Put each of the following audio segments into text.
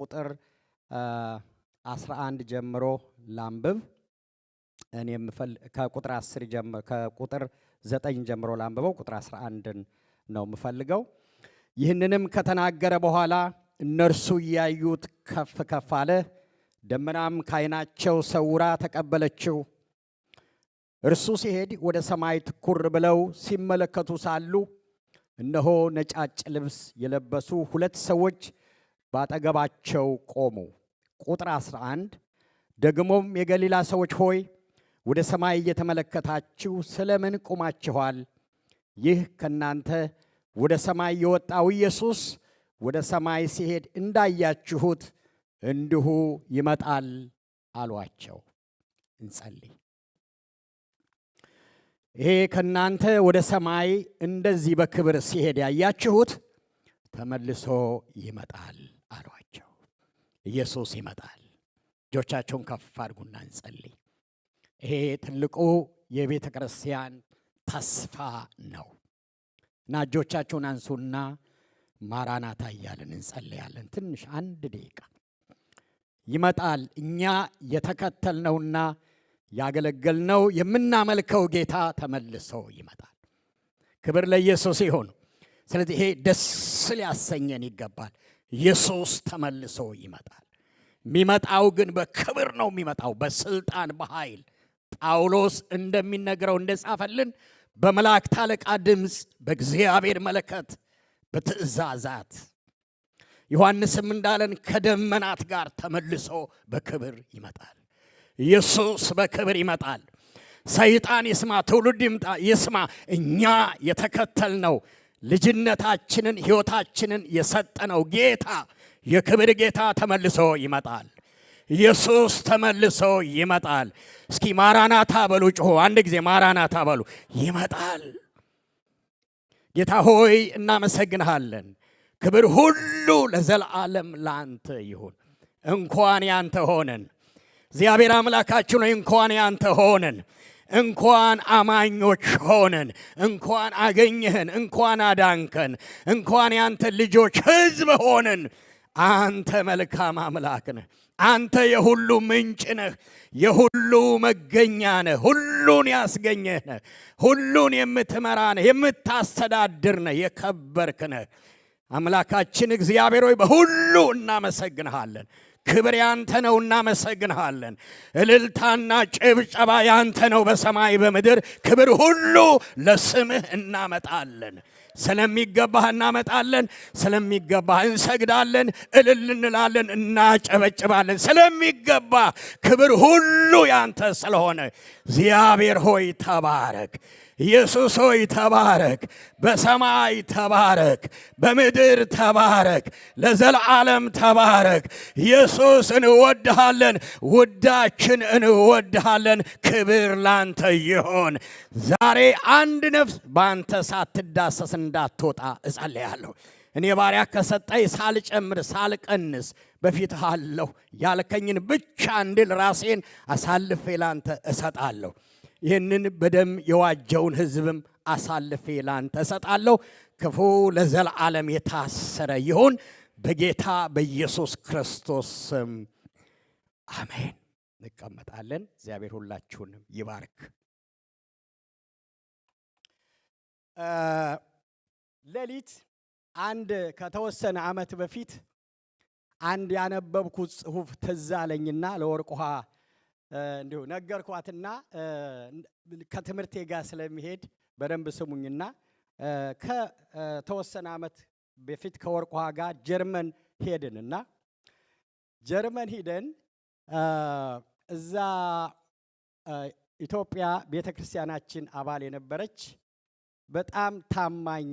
ቁጥር 11 ጀምሮ ላንብብ። እኔም ከቁጥር 10 ጀምሮ ከቁጥር 9 ጀምሮ ላንብበው። ቁጥር 11ን ነው የምፈልገው። ይህንንም ከተናገረ በኋላ እነርሱ ያዩት ከፍ ከፍ አለ፣ ደመናም ከዓይናቸው ሰውራ ተቀበለችው። እርሱ ሲሄድ ወደ ሰማይ ትኩር ብለው ሲመለከቱ ሳሉ እነሆ ነጫጭ ልብስ የለበሱ ሁለት ሰዎች ባጠገባቸው ቆሙ። ቁጥር 11 ደግሞም የገሊላ ሰዎች ሆይ ወደ ሰማይ እየተመለከታችሁ ስለምን ቆማችኋል? ይህ ከናንተ ወደ ሰማይ የወጣው ኢየሱስ ወደ ሰማይ ሲሄድ እንዳያችሁት እንዲሁ ይመጣል አሏቸው። እንጸልይ። ይሄ ከናንተ ወደ ሰማይ እንደዚህ በክብር ሲሄድ ያያችሁት ተመልሶ ይመጣል አሏቸው። ኢየሱስ ይመጣል። እጆቻቸውን ከፍ አድርጉና እንጸልይ። ይሄ ትልቁ የቤተ ክርስቲያን ተስፋ ነው እና እጆቻቸውን አንሱና ማራናታ እያልን እንጸልያለን። ትንሽ አንድ ደቂቃ። ይመጣል። እኛ የተከተልነውና ያገለገልነው የምናመልከው ጌታ ተመልሶ ይመጣል። ክብር ለኢየሱስ ይሁን። ስለዚህ ይሄ ደስ ሊያሰኘን ይገባል። ኢየሱስ ተመልሶ ይመጣል። የሚመጣው ግን በክብር ነው የሚመጣው፣ በስልጣን በኃይል። ጳውሎስ እንደሚነግረው እንደጻፈልን በመላእክት አለቃ ድምፅ፣ በእግዚአብሔር መለከት፣ በትእዛዛት። ዮሐንስም እንዳለን ከደመናት ጋር ተመልሶ በክብር ይመጣል። ኢየሱስ በክብር ይመጣል። ሰይጣን ይስማ፣ ትውልድ ይስማ። እኛ የተከተልነው ልጅነታችንን ሕይወታችንን የሰጠነው ጌታ የክብር ጌታ ተመልሶ ይመጣል። ኢየሱስ ተመልሶ ይመጣል። እስኪ ማራናታ በሉ፣ ጮኹ አንድ ጊዜ ማራናታ በሉ። ይመጣል። ጌታ ሆይ እናመሰግንሃለን። ክብር ሁሉ ለዘላለም ላንተ ይሁን። እንኳን ያንተ ሆነን እግዚአብሔር አምላካችን ሆይ፣ እንኳን ያንተ ሆነን፣ እንኳን አማኞች ሆነን፣ እንኳን አገኘህን፣ እንኳን አዳንከን፣ እንኳን ያንተ ልጆች ሕዝብ ሆነን። አንተ መልካም አምላክ ነህ። አንተ የሁሉ ምንጭ ነህ፣ የሁሉ መገኛ ነህ፣ ሁሉን ያስገኘህ ነህ፣ ሁሉን የምትመራ ነህ፣ የምታስተዳድር ነህ፣ የከበርክ ነህ። አምላካችን እግዚአብሔር ሆይ በሁሉ እናመሰግንሃለን። ክብር ያንተ ነው፣ እናመሰግንሃለን። እልልታና ጭብጨባ ያንተ ነው በሰማይ በምድር። ክብር ሁሉ ለስምህ እናመጣለን። ስለሚገባህ እናመጣለን፣ ስለሚገባህ እንሰግዳለን፣ እልል እንላለን፣ እናጨበጭባለን። ስለሚገባህ ክብር ሁሉ ያንተ ስለሆነ እግዚአብሔር ሆይ ተባረክ። ኢየሱስ ሆይ ተባረክ። በሰማይ ተባረክ፣ በምድር ተባረክ፣ ለዘላለም ተባረክ። ኢየሱስ እንወድሃለን፣ ውዳችን እንወድሃለን። ክብር ላንተ ይሆን። ዛሬ አንድ ነፍስ ባንተ ሳትዳሰስ እንዳትወጣ እጸልያለሁ። እኔ ባሪያ ከሰጠኝ ሳልጨምር ሳልቀንስ በፊትህ አለሁ ያልከኝን ብቻ እንድል ራሴን አሳልፌ ላንተ እሰጣለሁ። ይህንን በደም የዋጀውን ሕዝብም አሳልፌ ላንተ እሰጣለሁ። ክፉ ለዘላለም የታሰረ ይሁን በጌታ በኢየሱስ ክርስቶስ ስም አሜን። እንቀመጣለን። እግዚአብሔር ሁላችሁንም ይባርክ። ሌሊት አንድ ከተወሰነ ዓመት በፊት አንድ ያነበብኩት ጽሑፍ ትዝ አለኝና ለወርቅ ውሃ እንዲሁ ነገርኳትና ከትምህርቴ ጋር ስለሚሄድ በደንብ ስሙኝና ከተወሰነ ዓመት በፊት ከወርቅ ውሃ ጋር ጀርመን ሄድንና ጀርመን ሄደን እዛ ኢትዮጵያ ቤተክርስቲያናችን አባል የነበረች በጣም ታማኝ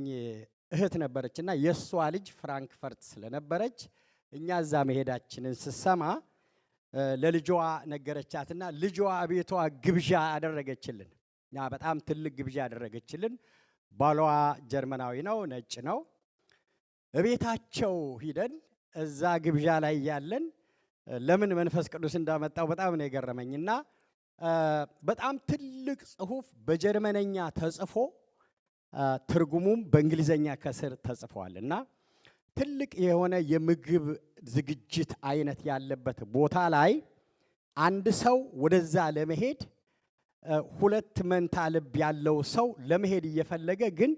እህት ነበረችና የሷ ልጅ ፍራንክፈርት ስለነበረች እኛ እዛ መሄዳችንን ስሰማ ለልጇ ነገረቻትና ልጇ ቤቷ ግብዣ አደረገችልን። ያ በጣም ትልቅ ግብዣ አደረገችልን። ባሏ ጀርመናዊ ነው፣ ነጭ ነው። እቤታቸው ሂደን እዛ ግብዣ ላይ ያለን ለምን መንፈስ ቅዱስ እንዳመጣው በጣም ነው የገረመኝና በጣም ትልቅ ጽሑፍ በጀርመንኛ ተጽፎ ትርጉሙም በእንግሊዘኛ ከስር ተጽፏልና ትልቅ የሆነ የምግብ ዝግጅት አይነት ያለበት ቦታ ላይ አንድ ሰው ወደዛ ለመሄድ ሁለት መንታ ልብ ያለው ሰው ለመሄድ እየፈለገ ግን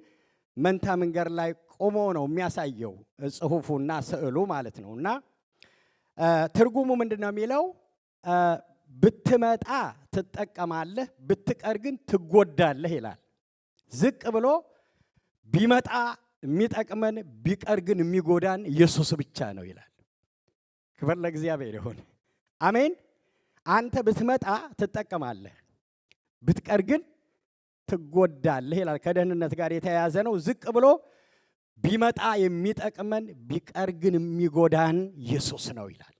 መንታ መንገድ ላይ ቆሞ ነው የሚያሳየው ጽሑፉና ስዕሉ ማለት ነውና ትርጉሙ ምንድነው የሚለው ብትመጣ ትጠቀማለህ ብትቀር ግን ትጎዳለህ ይላል። ዝቅ ብሎ ቢመጣ የሚጠቅመን ቢቀር ግን የሚጎዳን ኢየሱስ ብቻ ነው ይላል። ክብር ለእግዚአብሔር ይሁን። አሜን። አንተ ብትመጣ ትጠቀማለህ ብትቀር ግን ትጎዳለህ ይላል። ከደህንነት ጋር የተያያዘ ነው። ዝቅ ብሎ ቢመጣ የሚጠቅመን ቢቀር ግን የሚጎዳን ኢየሱስ ነው ይላል።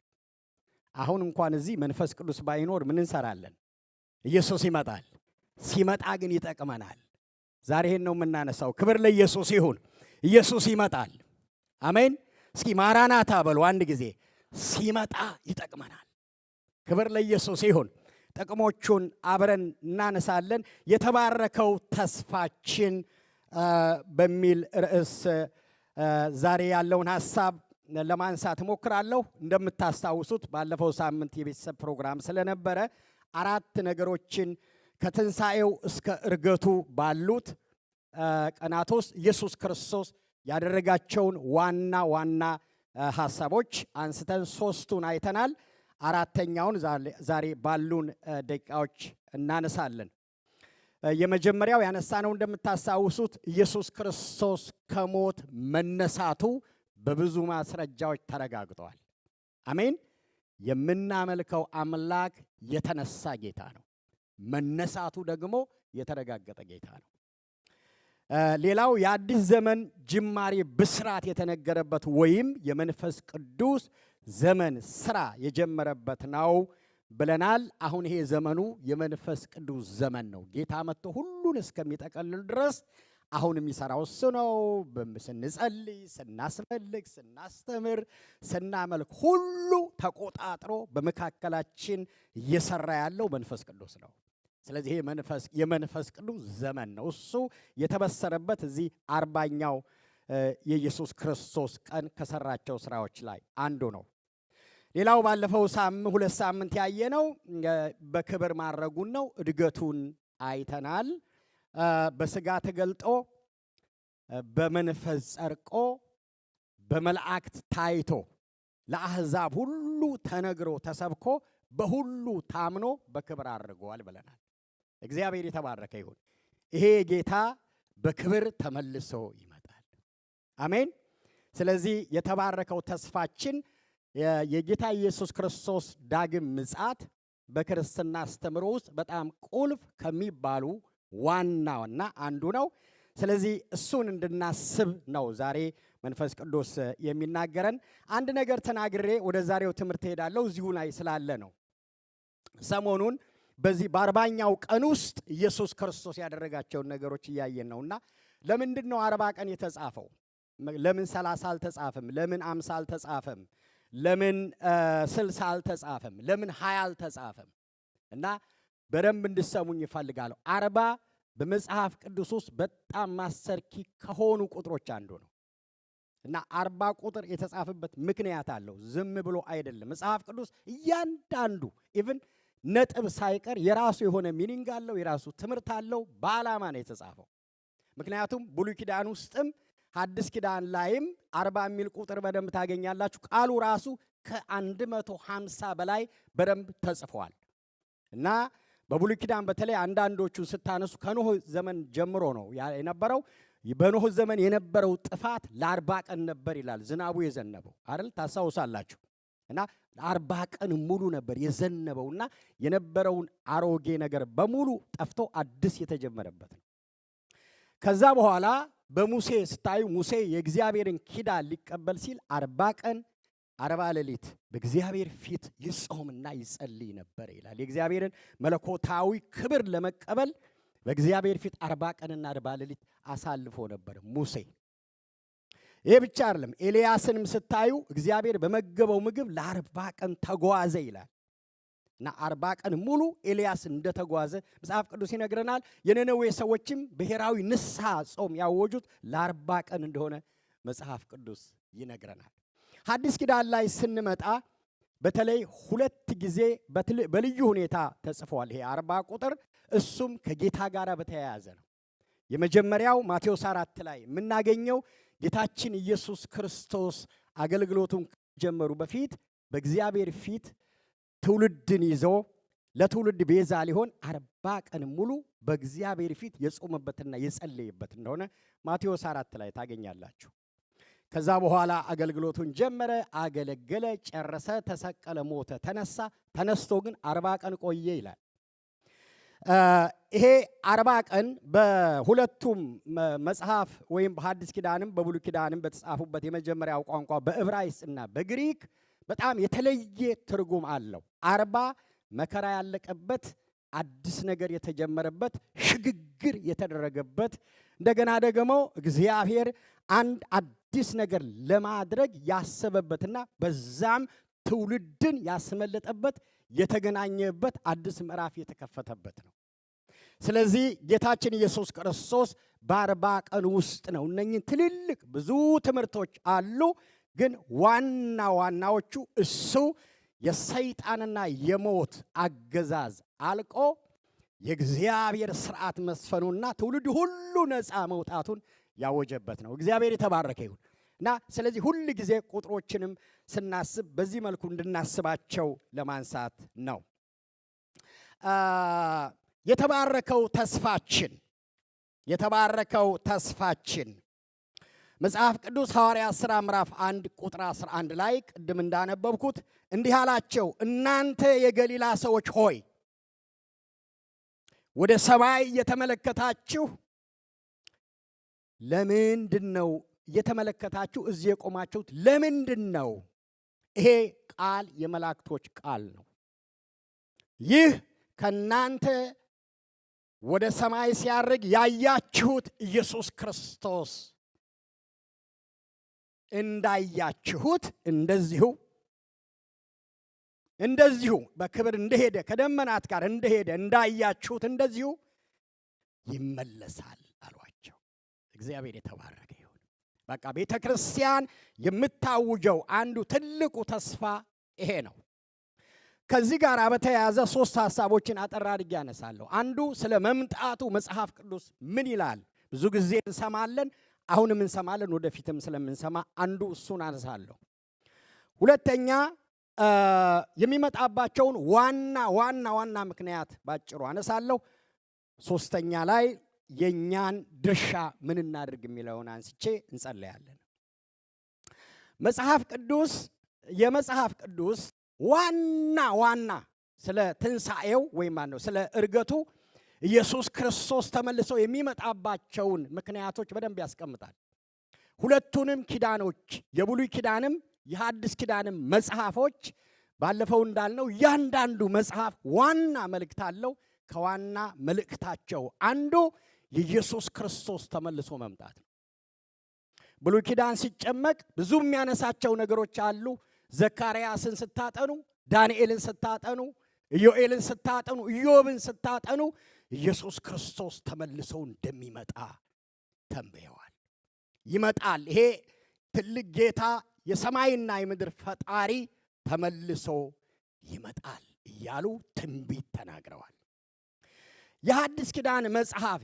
አሁን እንኳን እዚህ መንፈስ ቅዱስ ባይኖር ምን እንሰራለን? ኢየሱስ ይመጣል። ሲመጣ ግን ይጠቅመናል። ዛሬ ይሄን ነው የምናነሳው። ክብር ለኢየሱስ ይሁን። ኢየሱስ ይመጣል። አሜን። እስኪ ማራናታ በሉ አንድ ጊዜ። ሲመጣ ይጠቅመናል። ክብር ለኢየሱስ ይሁን። ጥቅሞቹን አብረን እናነሳለን። የተባረከው ተስፋችን በሚል ርዕስ ዛሬ ያለውን ሐሳብ ለማንሳት እሞክራለሁ። እንደምታስታውሱት ባለፈው ሳምንት የቤተሰብ ፕሮግራም ስለነበረ 4 ነገሮችን ከትንሣኤው እስከ ዕርገቱ ባሉት ቀናት ውስጥ ኢየሱስ ክርስቶስ ያደረጋቸውን ዋና ዋና ሐሳቦች አንስተን 3ቱን አይተናል። 4ተኛውን ዛሬ ባሉን ደቂቃዎች እናነሳለን። የመጀመሪያው ያነሳነው እንደምታስታውሱት ኢየሱስ ክርስቶስ ከሞት መነሳቱ በብዙ ማስረጃዎች ተረጋግጧል። አሜን። የምናመልከው አምላክ የተነሳ ጌታ ነው። መነሳቱ ደግሞ የተረጋገጠ ጌታ ነው። ሌላው የአዲስ ዘመን ጅማሬ ብስራት የተነገረበት ወይም የመንፈስ ቅዱስ ዘመን ስራ የጀመረበት ነው ብለናል። አሁን ይሄ ዘመኑ የመንፈስ ቅዱስ ዘመን ነው። ጌታ መጥቶ ሁሉን እስከሚጠቀልል ድረስ አሁን የሚሰራው እሱ ነው። ስንጸልይ፣ ስናስፈልግ፣ ስናስተምር፣ ስናመልክ ሁሉ ተቆጣጥሮ በመካከላችን እየሰራ ያለው መንፈስ ቅዱስ ነው። ስለዚህ ይሄ የመንፈስ ቅዱስ ዘመን ነው። እሱ የተበሰረበት እዚህ 40ኛው የኢየሱስ ክርስቶስ ቀን ከሰራቸው ስራዎች ላይ አንዱ ነው። ሌላው ባለፈው 2 ሳምንት ያየነው በክብር ማድረጉን ነው። እድገቱን አይተናል። በስጋ ተገልጦ በመንፈስ ጸርቆ በመላእክት ታይቶ ለአሕዛብ ሁሉ ተነግሮ ተሰብኮ በሁሉ ታምኖ በክብር አድርጓል ብለናል። እግዚአብሔር የተባረከ ይሁን። ይሄ ጌታ በክብር ተመልሶ ይመጣል። አሜን። ስለዚህ የተባረከው ተስፋችን የጌታ ኢየሱስ ክርስቶስ ዳግም ምጽአት በክርስትና አስተምሮ ውስጥ በጣም ቁልፍ ከሚባሉ ዋናውና አንዱ ነው። ስለዚህ እሱን እንድናስብ ነው ዛሬ መንፈስ ቅዱስ የሚናገረን። አንድ ነገር ተናግሬ ወደ ዛሬው ትምህርት ሄዳለሁ። እዚሁ ላይ ስላለ ነው። ሰሞኑን በዚህ በ40ኛው ቀን ውስጥ ኢየሱስ ክርስቶስ ያደረጋቸውን ነገሮች እያየን ነውና ለምንድን ነው 40 ቀን የተጻፈው? ለምን 30 አልተጻፈም? ለምን 50 አልተጻፈም? ለምን 60 አልተጻፈም? ለምን 20 አልተጻፈም? እና በደንብ እንድሰሙኝ ይፈልጋለሁ። 40 በመጽሐፍ ቅዱስ ውስጥ በጣም ማስተርኪ ከሆኑ ቁጥሮች አንዱ ነው እና 40 ቁጥር የተጻፈበት ምክንያት አለው። ዝም ብሎ አይደለም። መጽሐፍ ቅዱስ እያንዳንዱ ኢቭን ነጥብ ሳይቀር የራሱ የሆነ ሚኒንግ አለው፣ የራሱ ትምህርት አለው። በዓላማ ነው የተጻፈው። ምክንያቱም ብሉይ ኪዳን ውስጥም ሐዲስ ኪዳን ላይም 40 የሚል ቁጥር በደንብ ታገኛላችሁ። ቃሉ ራሱ ከ150 በላይ በደንብ ተጽፏል እና በብሉይ ኪዳን በተለይ አንዳንዶቹን ስታነሱ ከኖህ ዘመን ጀምሮ ነው የነበረው። በኖህ ዘመን የነበረው ጥፋት ለ40 ቀን ነበር ይላል ዝናቡ የዘነበው አይደል? ታስታውሳላችሁ። እና 40 ቀን ሙሉ ነበር የዘነበውና የነበረውን አሮጌ ነገር በሙሉ ጠፍቶ አዲስ የተጀመረበት ነው። ከዛ በኋላ በሙሴ ስታዩ ሙሴ የእግዚአብሔርን ኪዳን ሊቀበል ሲል 40 ቀን 40 ሌሊት በእግዚአብሔር ፊት ይጾምና ይጸልይ ነበር ይላል። የእግዚአብሔርን መለኮታዊ ክብር ለመቀበል በእግዚአብሔር ፊት 40 ቀንና 40 ሌሊት አሳልፎ ነበር ሙሴ። ይሄ ብቻ አይደለም። ኤልያስንም ስታዩ እግዚአብሔር በመገበው ምግብ ለ40 ቀን ተጓዘ ይላል እና 40 ቀን ሙሉ ኤልያስ እንደተጓዘ መጽሐፍ ቅዱስ ይነግረናል። የነነዌ ሰዎችም ብሔራዊ ንስሐ ጾም ያወጁት ለ40 ቀን እንደሆነ መጽሐፍ ቅዱስ ይነግረናል። ሐዲስ ኪዳን ላይ ስንመጣ በተለይ ሁለት ጊዜ በልዩ ሁኔታ ተጽፏል ይሄ 40 ቁጥር። እሱም ከጌታ ጋር በተያያዘ ነው። የመጀመሪያው ማቴዎስ 4 ላይ የምናገኘው ጌታችን ኢየሱስ ክርስቶስ አገልግሎቱን ከጀመሩ በፊት በእግዚአብሔር ፊት ትውልድን ይዞ ለትውልድ ቤዛ ሊሆን 40 ቀን ሙሉ በእግዚአብሔር ፊት የጾመበትና የጸለየበት እንደሆነ ማቴዎስ 4 ላይ ታገኛላችሁ። ከዛ በኋላ አገልግሎቱን ጀመረ፣ አገለገለ፣ ጨረሰ፣ ተሰቀለ፣ ሞተ፣ ተነሳ። ተነስቶ ግን 40 ቀን ቆየ ይላል። ይሄ 40 ቀን በሁለቱም መጽሐፍ ወይም በሐዲስ ኪዳንም በብሉይ ኪዳንም በተጻፉበት የመጀመሪያው ቋንቋ በዕብራይስጥና በግሪክ በጣም የተለየ ትርጉም አለው። 40 መከራ ያለቀበት፣ አዲስ ነገር የተጀመረበት፣ ሽግግር የተደረገበት፣ እንደገና ደግሞ እግዚአብሔር አንድ አዲስ ነገር ለማድረግ ያሰበበትና በዛም ትውልድን ያስመለጠበት የተገናኘበት አዲስ ምዕራፍ የተከፈተበት ነው። ስለዚህ ጌታችን ኢየሱስ ክርስቶስ በ40 ቀን ውስጥ ነው። እነኚህ ትልልቅ ብዙ ትምህርቶች አሉ፣ ግን ዋና ዋናዎቹ እሱ የሰይጣንና የሞት አገዛዝ አልቆ የእግዚአብሔር ስርዓት መስፈኑና ትውልድ ሁሉ ነፃ መውጣቱን ያወጀበት ነው። እግዚአብሔር የተባረከ ይሁን እና ስለዚህ ሁል ጊዜ ቁጥሮችንም ስናስብ በዚህ መልኩ እንድናስባቸው ለማንሳት ነው። የተባረከው ተስፋችን መጽሐፍ ቅዱስ ሐዋርያት ሥራ ምዕራፍ 1 ቁጥር 11 ላይ ቅድም እንዳነበብኩት እንዲህ አላቸው፣ እናንተ የገሊላ ሰዎች ሆይ ወደ ሰማይ እየተመለከታችሁ ለምንድን ነው እየተመለከታችሁ እዚህ የቆማችሁት? ለምንድን ነው? ይሄ ቃል የመላእክቶች ቃል ነው። ይህ ከናንተ ወደ ሰማይ ሲያርግ ያያችሁት ኢየሱስ ክርስቶስ እንዳያችሁት እንደዚሁ በክብር እንደሄደ ከደመናት ጋር እንደሄደ እንዳያችሁት እንደዚሁ ይመለሳል አሏቸው። እግዚአብሔር የተባረከ ይሁን። በቃ ቤተ ክርስቲያን የምታውጀው አንዱ ትልቁ ተስፋ ይሄ ነው። ከዚህ ጋር በተያያዘ 3 ሐሳቦችን አጠር አድርጌ ያነሳለሁ። አንዱ ስለ መምጣቱ መጽሐፍ ቅዱስ ምን ይላል? ብዙ ጊዜ እንሰማለን፣ አሁንም እንሰማለን፣ ወደፊትም ስለምንሰማ አንዱ እሱን አነሳለሁ። ሁለተኛ የሚመጣባቸውን ዋና ምክንያት ባጭሩ አነሳለሁ። ሶስተኛ ላይ የኛን ድርሻ ምን እናድርግ የሚለውን አንስቼ እንጸለያለን። የመጽሐፍ ቅዱስ ዋና ስለ ትንሣኤው ወይም ስለ እርገቱ ኢየሱስ ክርስቶስ ተመልሶ የሚመጣባቸውን ምክንያቶች በደንብ ያስቀምጣል። ሁለቱንም ኪዳኖች የብሉይ ኪዳንም የሐዲስ ኪዳንም መጽሐፎች ባለፈው እንዳልነው እያንዳንዱ መጽሐፍ ዋና መልእክት አለው። ከዋና መልእክታቸው አንዱ የኢየሱስ ክርስቶስ ተመልሶ መምጣት ነው። ብሉይ ኪዳን ሲጨመቅ ብዙ የሚያነሳቸው ነገሮች አሉ። ዘካርያስን ስታጠኑ፣ ዳንኤልን ስታጠኑ፣ ኢዮኤልን ስታጠኑ፣ ኢዮብን ስታጠኑ ኢየሱስ ክርስቶስ ተመልሶ እንደሚመጣ ተንብየዋል። ይመጣል፣ ይሄ ትልቅ ጌታ የሰማይና የምድር ፈጣሪ ተመልሶ ይመጣል እያሉ ትንቢት ተናግረዋል። የሐዲስ ኪዳን መጽሐፍ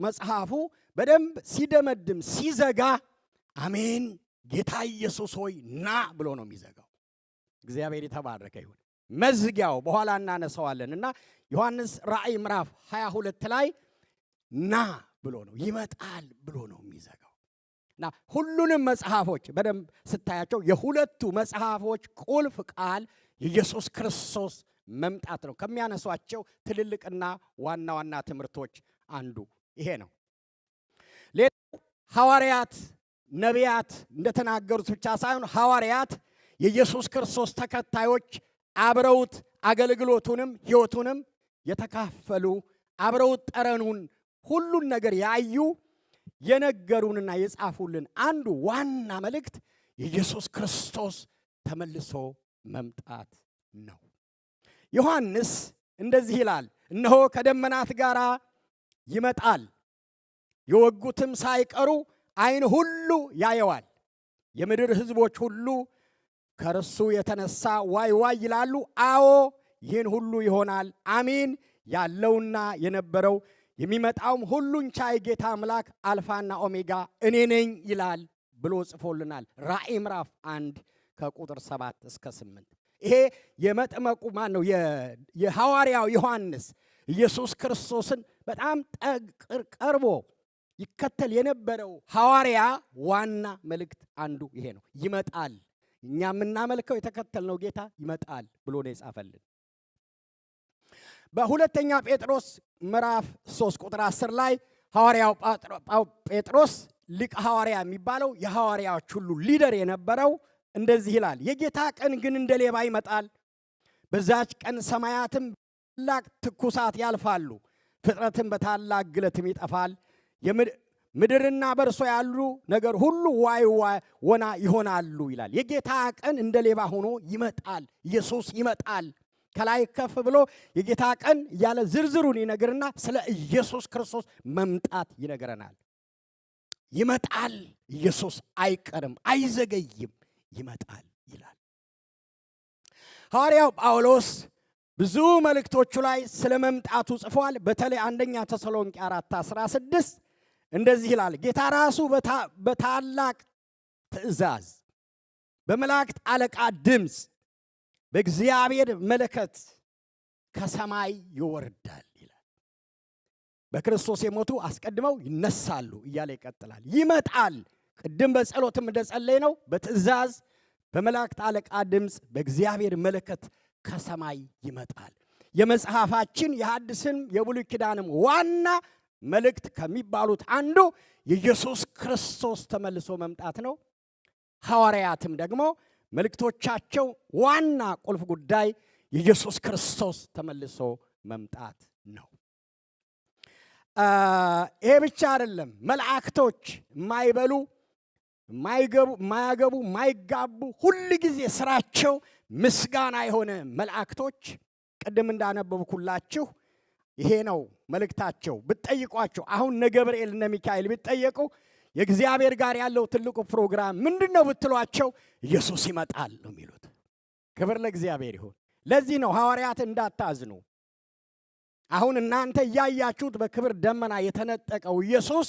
መጽሐፉ በደንብ ሲደመድም ሲዘጋ አሜን ጌታ ኢየሱስ ሆይ ና ብሎ ነው የሚዘጋው። እግዚአብሔር የተባረከ ይሁን። መዝጊያው በኋላ እናነሳዋለንና ዮሐንስ ራእይ ምዕራፍ 22 ላይ ና ብሎ ነው ይመጣል ብሎ ነው የሚዘጋው። እና ሁሉንም መጽሐፎች በደንብ ስታያቸው የሁለቱ መጽሐፎች ቁልፍ ቃል የኢየሱስ ክርስቶስ መምጣት ነው። ከሚያነሷቸው ትልልቅና ዋና ትምህርቶች አንዱ ይሄ ነው። ሌላው ሐዋርያት ነቢያት እንደተናገሩት ብቻ ሳይሆን ሐዋርያት የኢየሱስ ክርስቶስ ተከታዮች አብረውት አገልግሎቱንም ሕይወቱንም የተካፈሉ አብረውት ጠረኑን ሁሉን ነገር ያዩ የነገሩንና የጻፉልን አንዱ ዋና መልእክት የኢየሱስ ክርስቶስ ተመልሶ መምጣት ነው። ዮሐንስ እንደዚህ ይላል፣ እነሆ ከደመናት ጋር ይመጣል፣ የወጉትም ሳይቀሩ ዓይን ሁሉ ያየዋል፣ የምድር ሕዝቦች ሁሉ ከእርሱ የተነሳ ዋይ ዋይ ይላሉ። አዎ ይህን ሁሉ ይሆናል። አሜን። ያለውና የነበረው የሚመጣውም ሁሉን ቻይ ጌታ አምላክ አልፋና ኦሜጋ እኔ ነኝ ይላል ብሎ ጽፎልናል። ራእይ ምዕራፍ 1 ከቁጥር 7 እስከ 8። ይሄ የመጥመቁ ማን ነው? የሐዋርያው ዮሐንስ ኢየሱስ ክርስቶስን በጣም ቀርቦ ይከተል የነበረው ሐዋርያ ዋና መልእክት አንዱ ይሄ ነው። ይመጣል፣ እኛ የምናመልከው የተከተልነው ጌታ ይመጣል ብሎ ነው የጻፈልን። በሁለተኛ ጴጥሮስ ምዕራፍ 3 ቁጥር 10 ላይ ሐዋርያው ጴጥሮስ ሊቀ ሐዋርያ የሚባለው የሐዋርያዎች ሁሉ ሊደር የነበረው እንደዚህ ይላል፣ የጌታ ቀን ግን እንደ ሌባ ይመጣል። በዛች ቀን ሰማያትም ታላቅ ትኩሳት ያልፋሉ፣ ፍጥረትም በታላቅ ግለትም ይጠፋል። ምድርና በእርሷ ያሉ ነገር ሁሉ ዋይ ወና ይሆናሉ ይላል። የጌታ ቀን እንደ ሌባ ሆኖ ይመጣል። ኢየሱስ ይመጣል። ከላይ ከፍ ብሎ የጌታ ቀን ያለ ዝርዝሩን ይነግርና ስለ ኢየሱስ ክርስቶስ መምጣት ይነግረናል። ይመጣል። ኢየሱስ አይቀርም፣ አይዘገይም፣ ይመጣል ይላል። ሐዋርያው ጳውሎስ ብዙ መልእክቶቹ ላይ ስለ መምጣቱ ጽፏል። በተለይ አንደኛ ተሰሎንቄ 4:16 እንደዚህ ይላል፣ ጌታ ራሱ በታላቅ ትእዛዝ በመላእክት አለቃ ድምፅ በእግዚአብሔር መለከት ከሰማይ ይወርዳል ይላል። በክርስቶስ የሞቱ አስቀድመው ይነሳሉ እያለ ይቀጥላል። ይመጣል። ቅድም በጸሎትም እንደጸለይ ነው። በትእዛዝ በመላእክት አለቃ ድምፅ በእግዚአብሔር መለከት ከሰማይ ይመጣል። የመጽሐፋችን የሐዲስም የብሉይ ኪዳንም ዋና መልእክት ከሚባሉት አንዱ የኢየሱስ ክርስቶስ ተመልሶ መምጣት ነው። ሐዋርያትም ደግሞ መልእክቶቻቸው ዋና ቁልፍ ጉዳይ የኢየሱስ ክርስቶስ ተመልሶ መምጣት ነው። ይሄ ብቻ አይደለም። መላእክቶች የማይበሉ የማያገቡ የማይጋቡ ሁል ጊዜ ስራቸው ምስጋና የሆነ መላእክቶች ቅድም እንዳነበብኩላችሁ ይሄ ነው መልእክታቸው። ብትጠይቋቸው አሁን እነ ገብርኤል እነ ሚካኤል ቢጠየቁ የእግዚአብሔር ጋር ያለው ትልቁ ፕሮግራም ምንድነው ብትሏቸው ኢየሱስ ይመጣል ነው የሚሉት። ክብር ለእግዚአብሔር ይሁን። ለዚህ ነው ሐዋርያት እንዳታዝኑ፣ አሁን እናንተ እያያችሁት በክብር ደመና የተነጠቀው ኢየሱስ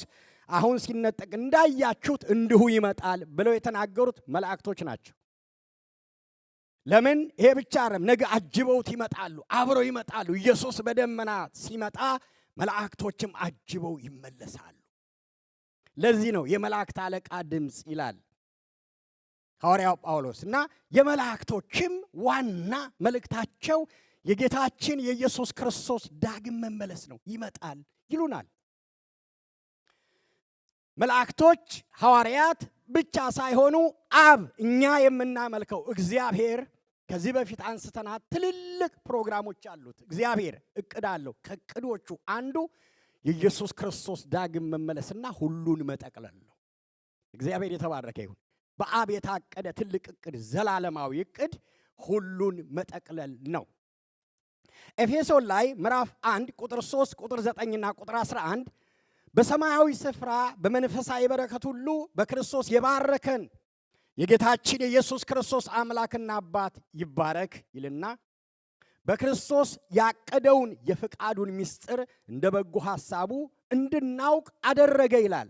አሁን ሲነጠቅ እንዳያችሁት እንዲሁ ይመጣል ብለው የተናገሩት መላእክቶች ናቸው። ለምን? ይሄ ብቻ አይደለም፣ ነገ አጅበውት ይመጣሉ፣ አብረው ይመጣሉ። ኢየሱስ በደመና ሲመጣ መላእክቶችም አጅበው ይመለሳሉ። ለዚህ ነው የመላእክት አለቃ ድምፅ ይላል ሐዋርያው ጳውሎስ። እና የመላእክቶችም ዋና መልእክታቸው የጌታችን የኢየሱስ ክርስቶስ ዳግም መመለስ ነው። ይመጣል ይሉናል። መላእክቶች ሐዋርያት ብቻ ሳይሆኑ አብ እኛ የምናመልከው እግዚአብሔር ከዚህ በፊት አንስተናል። ትልልቅ ፕሮግራሞች አሉት። እግዚአብሔር እቅድ አለው። ከእቅዶቹ አንዱ የኢየሱስ ክርስቶስ ዳግም መመለስና ሁሉን መጠቅለል ነው። እግዚአብሔር የተባረከ ይሁን። በአብ የታቀደ ትልቅ እቅድ፣ ዘላለማዊ እቅድ ሁሉን መጠቅለል ነው። ኤፌሶን ላይ ምዕራፍ 1 ቁጥር 3 ቁጥር 9ና ቁጥር 11 በሰማያዊ ስፍራ በመንፈሳዊ በረከት ሁሉ በክርስቶስ የባረከን የጌታችን የኢየሱስ ክርስቶስ አምላክና አባት ይባረክ ይልና በክርስቶስ ያቀደውን የፍቃዱን ምስጢር እንደ በጎ ሐሳቡ እንድናውቅ አደረገ ይላል።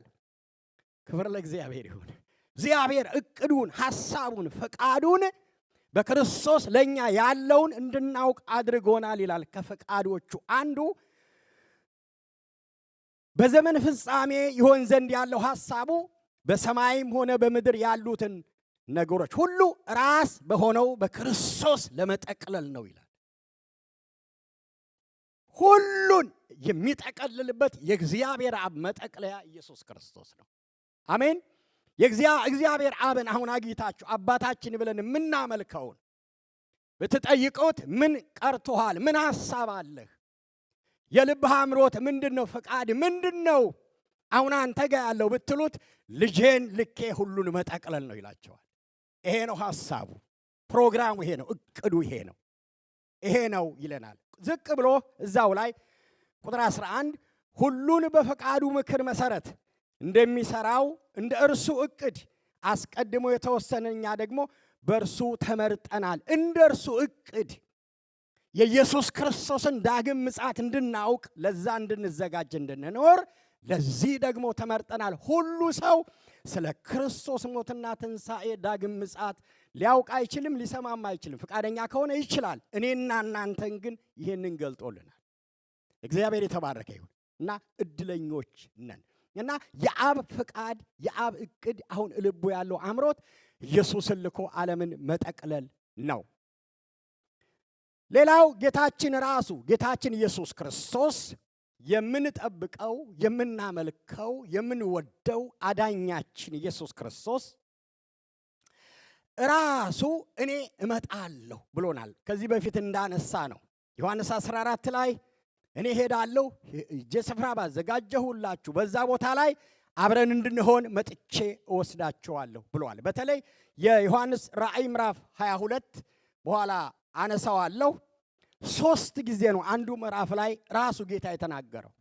ክብር ለእግዚአብሔር ይሁን። እግዚአብሔር እቅዱን፣ ሐሳቡን፣ ፍቃዱን በክርስቶስ ለኛ ያለውን እንድናውቅ አድርጎናል ይላል። ከፍቃዶቹ አንዱ በዘመን ፍጻሜ ይሆን ዘንድ ያለው ሐሳቡ በሰማይም ሆነ በምድር ያሉትን ነገሮች ሁሉ ራስ በሆነው በክርስቶስ ለመጠቅለል ነው ይላል። ሁሉን የሚጠቀልልበት የእግዚአብሔር አብ መጠቅለያ ኢየሱስ ክርስቶስ ነው። አሜን። የእግዚአብሔር አብን አሁን አግኝታችሁ አባታችን ብለን የምናመልከውን ብትጠይቁት ምን ቀርቶሃል? ምን ሐሳብ አለህ? የልብህ አምሮት ምንድነው? ፈቃድ ምንድነው? አሁን አንተ ጋር ያለው ብትሉት ልጄን ልኬ ሁሉን መጠቅለል ነው ይላቸዋል። ይሄ ነው ሐሳቡ፣ ፕሮግራሙ ይሄ ነው፣ እቅዱ ይሄ ነው ይለናል። ዝቅ ብሎ እዛው ላይ ቁጥር 11 ሁሉን በፈቃዱ ምክር መሰረት እንደሚሰራው እንደ እርሱ እቅድ አስቀድሞ የተወሰነ እኛ ደግሞ በእርሱ ተመርጠናል። እንደርሱ ዕቅድ የኢየሱስ ክርስቶስን ዳግም ምጽአት እንድናውቅ ለዛ እንድንዘጋጅ እንድንኖር ለዚህ ደግሞ ተመርጠናል። ሁሉ ሰው ስለ ክርስቶስ ሞትና ትንሣኤ ዳግም ምጽአት ሊያውቅ አይችልም፣ ሊሰማም አይችልም። ፈቃደኛ ከሆነ ይችላል። እኔና እናንተን ግን ይህንን ገልጦልናል። እግዚአብሔር የተባረከ ይሁን እና እድለኞች ነን እና የአብ ፍቃድ የአብ ዕቅድ አሁን ልቡ ያለው አምሮት ኢየሱስን ልኮ ዓለምን መጠቅለል ነው። ሌላው ጌታችን ራሱ ጌታችን ኢየሱስ ክርስቶስ የምንጠብቀው የምናመልከው የምንወደው አዳኛችን ኢየሱስ ክርስቶስ ራሱ እኔ እመጣለሁ ብሎናል። ከዚህ በፊት እንዳነሳ ነው ዮሐንስ 14 ላይ እኔ ሄዳለሁ እጄ ስፍራ ባዘጋጀሁላችሁ በዛ ቦታ ላይ አብረን እንድንሆን መጥቼ እወስዳቸዋለሁ ብሏል። በተለይ የዮሐንስ ራእይ ምዕራፍ 22 በኋላ አነሳዋለሁ። 3 ጊዜ ነው አንዱ ምዕራፍ ላይ ራሱ ጌታ የተናገረው።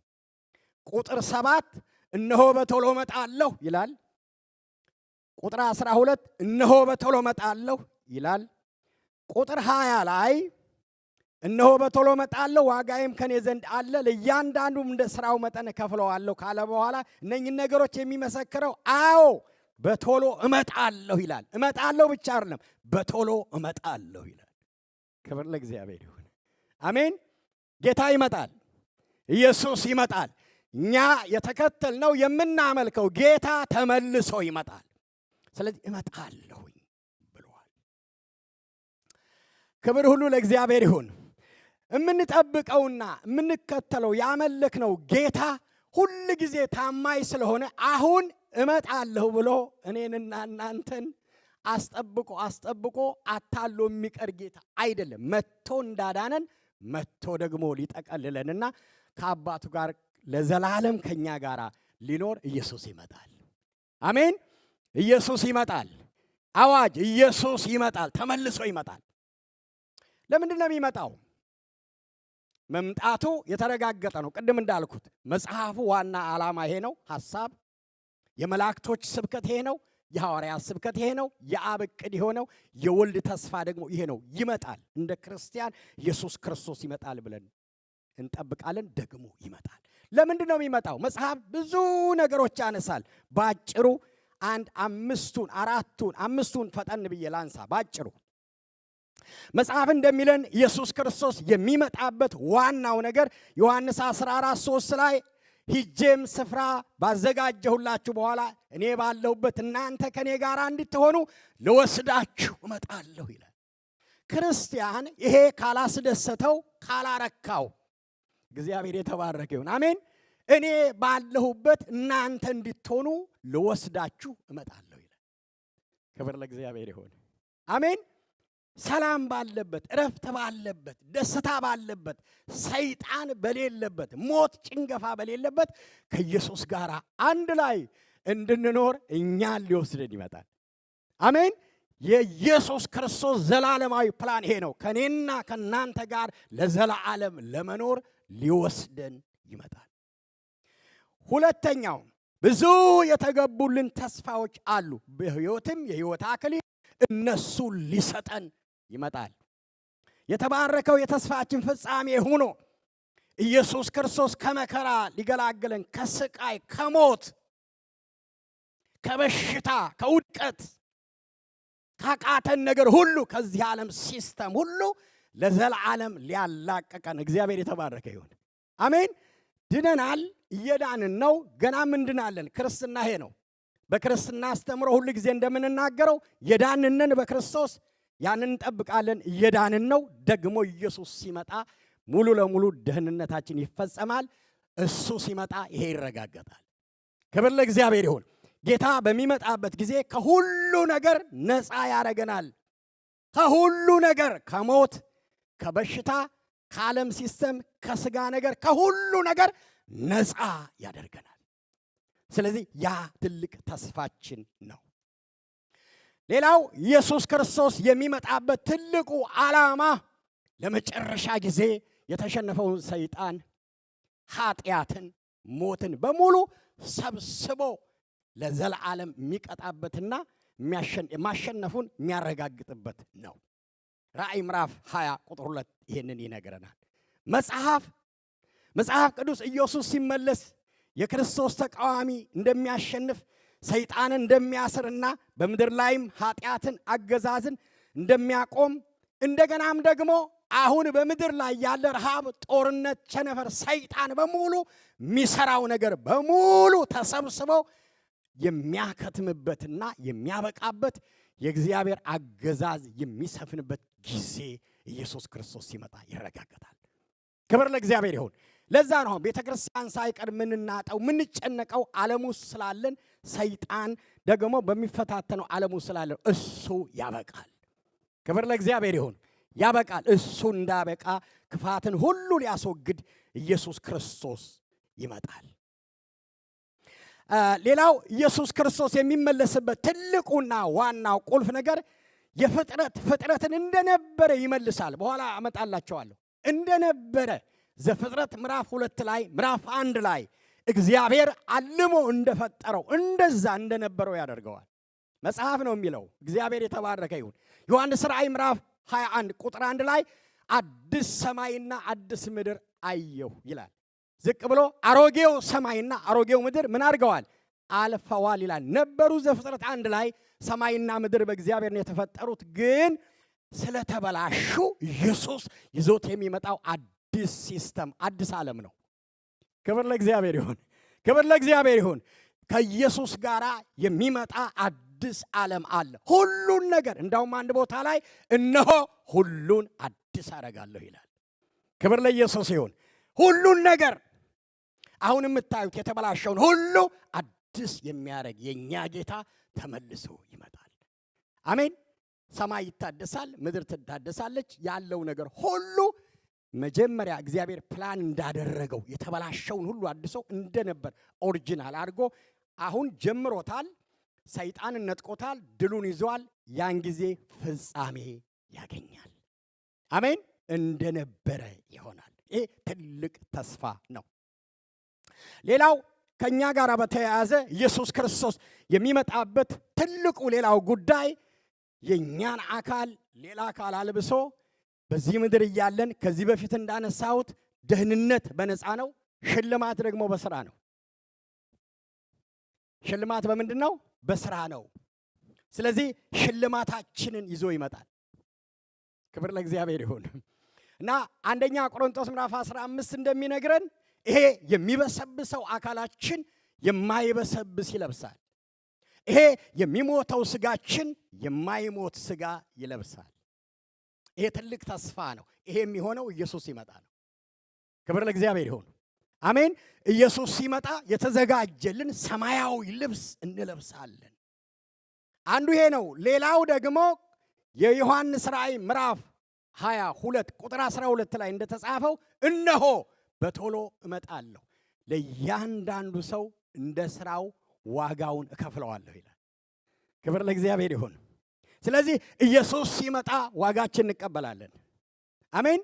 ቁጥር 7 እነሆ በቶሎ እመጣለሁ ይላል። ቁጥር 12 እነሆ በቶሎ እመጣለሁ ይላል። ቁጥር 20 ላይ እነሆ በቶሎ እመጣለሁ ዋጋዬም ከኔ ዘንድ አለ ለእያንዳንዱም እንደ ሥራው መጠን እከፍለዋለሁ ካለ በኋላ እነኝህን ነገሮች የሚመሰክረው አዎ በቶሎ እመጣለሁ ይላል። እመጣለሁ ብቻ አይደለም በቶሎ እመጣለሁ ይላል። ክብር ለእግዚአብሔር ይሁን። አሜን። ጌታ ይመጣል። ኢየሱስ ይመጣል። እኛ የተከተልነው የምናመልከው ጌታ ተመልሶ ይመጣል። ስለዚህ እመጣለሁኝ ብለዋል። ክብር ሁሉ ለእግዚአብሔር ይሁን። የምንጠብቀውና የምንከተለው ያመለክነው ጌታ ሁል ጊዜ ታማኝ ስለሆነ አሁን እመጣለሁ ብሎ እኔንና እናንተን አስጠብቆ አታሎ የሚቀር ጌታ አይደለም። መጥቶ እንዳዳነን መጥቶ ደግሞ ሊጠቀልለንና ከአባቱ ጋር ለዘላለም ከኛ ጋር ሊኖር ኢየሱስ ይመጣል። አሜን። ኢየሱስ ይመጣል። አዋጅ! ኢየሱስ ይመጣል። ተመልሶ ይመጣል። ለምንድን ነው የሚመጣው? መምጣቱ የተረጋገጠ ነው። ቅድም እንዳልኩት መጽሐፉ ዋና ዓላማ ይሄ ነው። ሐሳብ የመላእክቶች ስብከት ይሄ ነው። የሐዋርያት ስብከት ይሄ ነው። የአብ ዕቅድ የሆነው የወልድ ተስፋ ደግሞ ይሄ ነው። ይመጣል። እንደ ክርስቲያን ኢየሱስ ክርስቶስ ይመጣል ብለን እንጠብቃለን። ደግሞ ይመጣል። ለምንድን ነው የሚመጣው? መጽሐፍ ብዙ ነገሮች ያነሳል። ባጭሩ አምስቱን ፈጠን ብዬ ላንሳ። ባጭሩ መጽሐፍ እንደሚለን ኢየሱስ ክርስቶስ የሚመጣበት ዋናው ነገር ዮሐንስ 14:3 ላይ ሂጄም ስፍራ ባዘጋጀሁላችሁ በኋላ እኔ ባለሁበት እናንተ ከኔ ጋር እንድትሆኑ ልወስዳችሁ እመጣለሁ ይላል። ክርስቲያን ይሄ ካላስደሰተው ካላረካው እግዚአብሔር የተባረከ ይሁን። አሜን። እኔ ባለሁበት እናንተ እንድትሆኑ ልወስዳችሁ እመጣለሁ ይላል። ክብር ለእግዚአብሔር ይሁን። አሜን። ሰላም ባለበት፣ እረፍት ባለበት፣ ደስታ ባለበት፣ ሰይጣን በሌለበት፣ ሞት ጭንገፋ በሌለበት ከኢየሱስ ጋር አንድ ላይ እንድንኖር እኛን ሊወስደን ይመጣል። አሜን። የኢየሱስ ክርስቶስ ዘላለማዊ ፕላን ይሄ ነው። ከኔና ከናንተ ጋር ለዘላለም ለመኖር ሊወስደን ይመጣል። ሁለተኛው ብዙ የተገቡልን ተስፋዎች አሉ። በሕይወትም የሕይወት አክሊል እነሱ ሊሰጠን ይመጣል። የተባረከው የተስፋችን ፍጻሜ ሆኖ ኢየሱስ ክርስቶስ ከመከራ ሊገላግለን ከስቃይ፣ ከሞት፣ ከበሽታ፣ ከውድቀት፣ ካቃተን ነገር ሁሉ ከዚህ ዓለም ሲስተም ሁሉ ለዘላለም ሊያላቀቀን እግዚአብሔር የተባረከ ይሁን። አሜን። ድነናል። እየዳንን ነው። ገና ምንድናለን? ክርስትና ይሄ ነው። በክርስትና አስተምሮ ሁሉ ጊዜ እንደምንናገረው የዳንነን በክርስቶስ ያንን እንጠብቃለን። እየዳንን ነው። ደግሞ ኢየሱስ ሲመጣ ሙሉ ለሙሉ ደህንነታችን ይፈጸማል። እሱ ሲመጣ ይሄ ይረጋገጣል። ክብር ለእግዚአብሔር ይሁን። ጌታ በሚመጣበት ጊዜ ከሁሉ ነገር ነፃ ያደርገናል። ከሁሉ ነገር፣ ከሞት፣ ከበሽታ፣ ከዓለም ሲስተም፣ ከስጋ ነገር፣ ከሁሉ ነገር ነፃ ያደርገናል። ስለዚህ ያ ትልቅ ተስፋችን ነው። ሌላው ኢየሱስ ክርስቶስ የሚመጣበት ትልቁ ዓላማ ለመጨረሻ ጊዜ የተሸነፈውን ሰይጣን፣ ኃጢአትን፣ ሞትን በሙሉ ሰብስቦ ለዘላለም የሚቀጣበትና ማሸነፉን የሚያረጋግጥበት ነው። ራእይ ምዕራፍ 20 ቁጥር 2 ይሄንን ይነግረናል። መጽሐፍ ቅዱስ ኢየሱስ ሲመለስ የክርስቶስ ተቃዋሚ እንደሚያሸንፍ ሰይጣንን እንደሚያስርና በምድር ላይም ኃጢአትን አገዛዝን እንደሚያቆም እንደገናም ደግሞ አሁን በምድር ላይ ያለ ረሃብ፣ ጦርነት፣ ቸነፈር፣ ሰይጣን በሙሉ የሚሰራው ነገር በሙሉ ተሰብስበው የሚያከትምበትና የሚያበቃበት የእግዚአብሔር አገዛዝ የሚሰፍንበት ጊዜ ኢየሱስ ክርስቶስ ሲመጣ ይረጋገጣል። ክብር ለእግዚአብሔር ይሁን። ለዛ ነው ቤተክርስቲያን ሳይቀር ምንናጠው ምንጨነቀው ዓለሙ ስላለን ሰይጣን ደግሞ በሚፈታተነው ዓለሙ ስላለን እሱ ያበቃል። ክብር ለእግዚአብሔር ይሁን። ያበቃል። እሱ እንዳበቃ ክፋትን ሁሉ ሊያስወግድ ኢየሱስ ክርስቶስ ይመጣል። ሌላው ኢየሱስ ክርስቶስ የሚመለስበት ትልቁና ዋናው ቁልፍ ነገር ፍጥረትን እንደነበረ ይመልሳል። በኋላ አመጣላችኋለሁ። እንደነበረ ዘፍጥረት ምዕራፍ 2 ላይ ምዕራፍ 1 ላይ እግዚአብሔር አልሞ እንደፈጠረው እንደዛ እንደነበረው ያደርገዋል። መጽሐፍ ነው የሚለው። እግዚአብሔር የተባረከ ይሁን። ዮሐንስ ራእይ ምዕራፍ 21 ቁጥር 1 ላይ አዲስ ሰማይና አዲስ ምድር አየሁ ይላል። ዝቅ ብሎ አሮጌው ሰማይና አሮጌው ምድር ምን አድርገዋል? አልፈዋል ይላል። ነበሩ ዘፍጥረት 1 ላይ ሰማይና ምድር በእግዚአብሔር ነው የተፈጠሩት፣ ግን ስለተበላሹ ኢየሱስ ይዞት የሚመጣው አዲስ ሲስተም አዲስ ዓለም ነው። ክብር ለእግዚአብሔር ይሁን። ክብር ለእግዚአብሔር ይሁን። ከኢየሱስ ጋር የሚመጣ አዲስ ዓለም አለ። ሁሉን ነገር እንዳውም አንድ ቦታ ላይ እነሆ ሁሉን አዲስ አደርጋለሁ ይላል። ክብር ለኢየሱስ ይሁን። ሁሉን ነገር አሁን የምታዩት የተበላሸውን ሁሉ አዲስ የሚያደርግ የኛ ጌታ ተመልሶ ይመጣል። አሜን። ሰማይ ይታደሳል፣ ምድር ትታደሳለች። ያለው ነገር ሁሉ መጀመሪያ እግዚአብሔር ፕላን እንዳደረገው የተበላሸውን ሁሉ አድሶ እንደነበር ኦሪጂናል አድርጎ አሁን ጀምሮታል። ሰይጣን ነጥቆታል፣ ድሉን ይዟል። ያን ጊዜ ፍጻሜ ያገኛል። አሜን። እንደነበረ ይሆናል። ይሄ ትልቅ ተስፋ ነው። ሌላው ከኛ ጋር በተያያዘ ኢየሱስ ክርስቶስ የሚመጣበት ትልቁ ሌላው ጉዳይ የኛን አካል ሌላ አካል አልብሶ በዚህ ምድር እያለን ከዚህ በፊት እንዳነሳሁት ደህንነት በነፃ ነው። ሽልማት ደግሞ በስራ ነው። ሽልማት በምንድን ነው? በስራ ነው። ስለዚህ ሽልማታችንን ይዞ ይመጣል። ክብር ለእግዚአብሔር ይሁን እና አንደኛ ቆሮንቶስ ምዕራፍ 15 እንደሚነግረን ይሄ የሚበሰብሰው አካላችን የማይበሰብስ ይለብሳል። ይሄ የሚሞተው ስጋችን የማይሞት ስጋ ይለብሳል። ይሄ ትልቅ ተስፋ ነው። ይሄ የሚሆነው ኢየሱስ ሲመጣ ነው። ክብር ለእግዚአብሔር ይሁን። አሜን። ኢየሱስ ሲመጣ የተዘጋጀልን ሰማያዊ ልብስ እንለብሳለን። አንዱ ይሄ ነው። ሌላው ደግሞ የዮሐንስ ራእይ ምዕራፍ 22 ቁጥር 12 ላይ እንደተጻፈው እነሆ በቶሎ እመጣለሁ፣ ለእያንዳንዱ ሰው እንደ ስራው ዋጋውን እከፍለዋለሁ ይላል። ክብር ለእግዚአብሔር ይሁን። ስለዚህ ኢየሱስ ሲመጣ ዋጋችን እንቀበላለን። አሜን።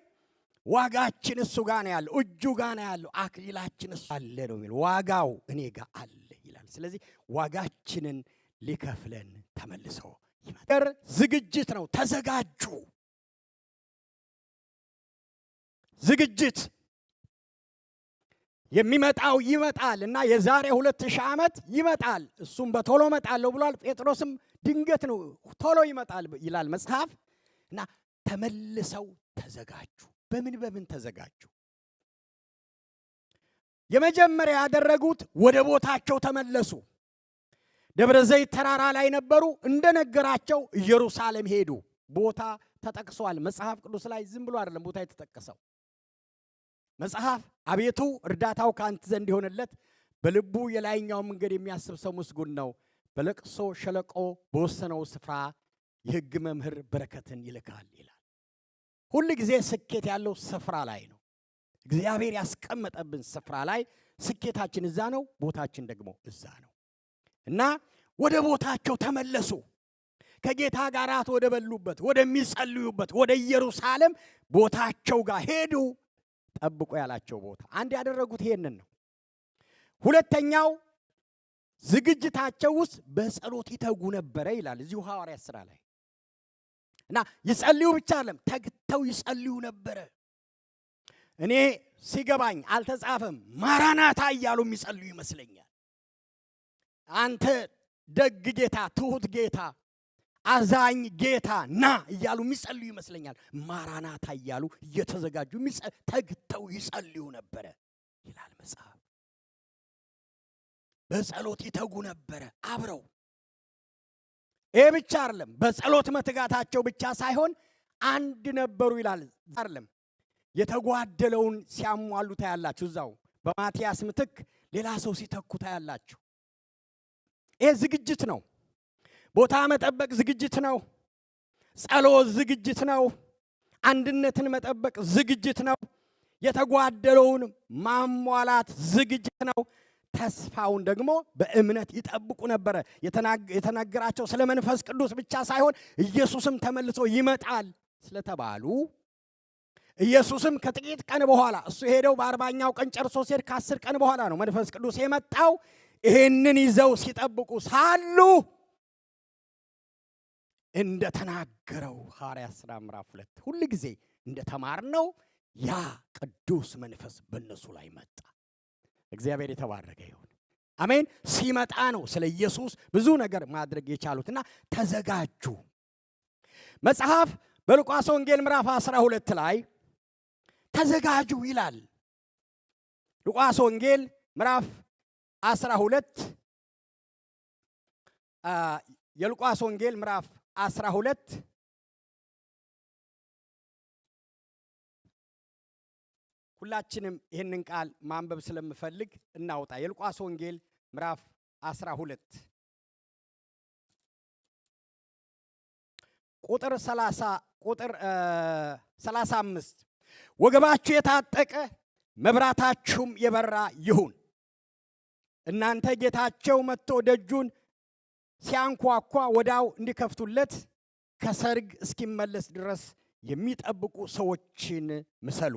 ዋጋችን እሱ ጋር ነው ያለው፣ እጁ ጋር ነው ያለው። አክሊላችን እሱ አለ ነው የሚል ዋጋው እኔ ጋር አለ ይላል። ስለዚህ ዋጋችንን ሊከፍለን ተመልሶ ይመጣል። ዝግጅት ነው። ተዘጋጁ። ዝግጅት የሚመጣው ይመጣል እና የዛሬ 2000 ዓመት ይመጣል። እሱም በቶሎ እመጣለሁ ብሏል። ጴጥሮስም ድንገት ነው ቶሎ ይመጣል ይላል መጽሐፍ። እና ተመልሰው ተዘጋጁ። በምን ተዘጋጁ? የመጀመሪያ ያደረጉት ወደ ቦታቸው ተመለሱ። ደብረ ዘይት ተራራ ላይ ነበሩ። እንደነገራቸው ኢየሩሳሌም ሄዱ። ቦታ ተጠቅሷል መጽሐፍ ቅዱስ ላይ። ዝም ብሎ አይደለም ቦታ የተጠቀሰው። መጽሐፍ አቤቱ እርዳታው ካንተ ዘንድ ይሆንለት፣ በልቡ የላይኛው መንገድ የሚያስብ ሰው ምስጉን ነው፣ በለቅሶ ሸለቆ በወሰነው ስፍራ የሕግ መምህር በረከትን ይልካል ይላል። ሁል ጊዜ ስኬት ያለው ስፍራ ላይ ነው። እግዚአብሔር ያስቀመጠብን ስፍራ ላይ ስኬታችን እዛ ነው፣ ቦታችን ደግሞ እዛ ነው እና ወደ ቦታቸው ተመለሱ። ከጌታ ጋር ወደ በሉበት ወደሚጸልዩበት ወደ ኢየሩሳሌም ቦታቸው ጋር ሄዱ። ጠብቆ ያላቸው ቦታ አንድ ያደረጉት ይሄንን ነው። ሁለተኛው ዝግጅታቸው ውስጥ በጸሎት ይተጉ ነበረ ይላል እዚሁ ሐዋርያት ሥራ ላይ። እና ይጸልዩ ብቻ አይደለም ተግተው ይጸልዩ ነበረ። እኔ ሲገባኝ አልተጻፈም፣ ማራናታ እያሉ የሚጸልዩ ይመስለኛል። አንተ ደግ ጌታ፣ ትሁት ጌታ፣ አዛኝ ጌታ ና እያሉ የሚጸልዩ ይመስለኛል። ማራናታ እያሉ እየተዘጋጁ ተግተው ይጸልዩ ነበረ ይላል መጽሐፍ። በጸሎት ይተጉ ነበረ አብረው። ይሄ ብቻ አይደለም፣ በጸሎት መትጋታቸው ብቻ ሳይሆን አንድ ነበሩ ይላል። አይደለም የተጓደለውን ሲያሟሉ ታያላችሁ። እዛው በማቲያስ ምትክ ሌላ ሰው ሲተኩ ታያላችሁ። ይሄ ዝግጅት ነው። ቦታ መጠበቅ ዝግጅት ነው። ጸሎት ዝግጅት ነው። አንድነትን መጠበቅ ዝግጅት ነው። የተጓደለውን ማሟላት ዝግጅት ነው። ተስፋውን ደግሞ በእምነት ይጠብቁ ነበረ። የተነገራቸው ስለ መንፈስ ቅዱስ ብቻ ሳይሆን ኢየሱስም ተመልሶ ይመጣል ስለተባሉ ኢየሱስም ከጥቂት ቀን በኋላ እሱ ሄደው በ40ኛው ቀን ጨርሶ ሲሄድ ከ10 ቀን በኋላ ነው መንፈስ ቅዱስ የመጣው። ይህንን ይዘው ሲጠብቁ ሳሉ እንደተናገረው ሐዋርያት ሥራ ምዕራፍ 2 ሁሉ ጊዜ እንደተማርነው ያ ቅዱስ መንፈስ በእነሱ ላይ መጣ። እግዚአብሔር የተባረከ ይሁን። አሜን። ሲመጣ ነው ስለ ኢየሱስ ብዙ ነገር ማድረግ የቻሉትና ተዘጋጁ። መጽሐፍ በሉቃስ ወንጌል ምዕራፍ 12 ላይ ተዘጋጁ ይላል። ሉቃስ ወንጌል ምዕራፍ 12 የሉቃስ ወንጌል ምዕራፍ 12 ሁላችንም ይህንን ቃል ማንበብ ስለምፈልግ እናውጣ። የሉቃስ ወንጌል ምዕራፍ 12 ቁጥር 35 ወገባችሁ የታጠቀ መብራታችሁም የበራ ይሁን። እናንተ ጌታቸው መጥቶ ደጁን ሲያንኳኳ ወዳው እንዲከፍቱለት ከሰርግ እስኪመለስ ድረስ የሚጠብቁ ሰዎችን ምሰሉ።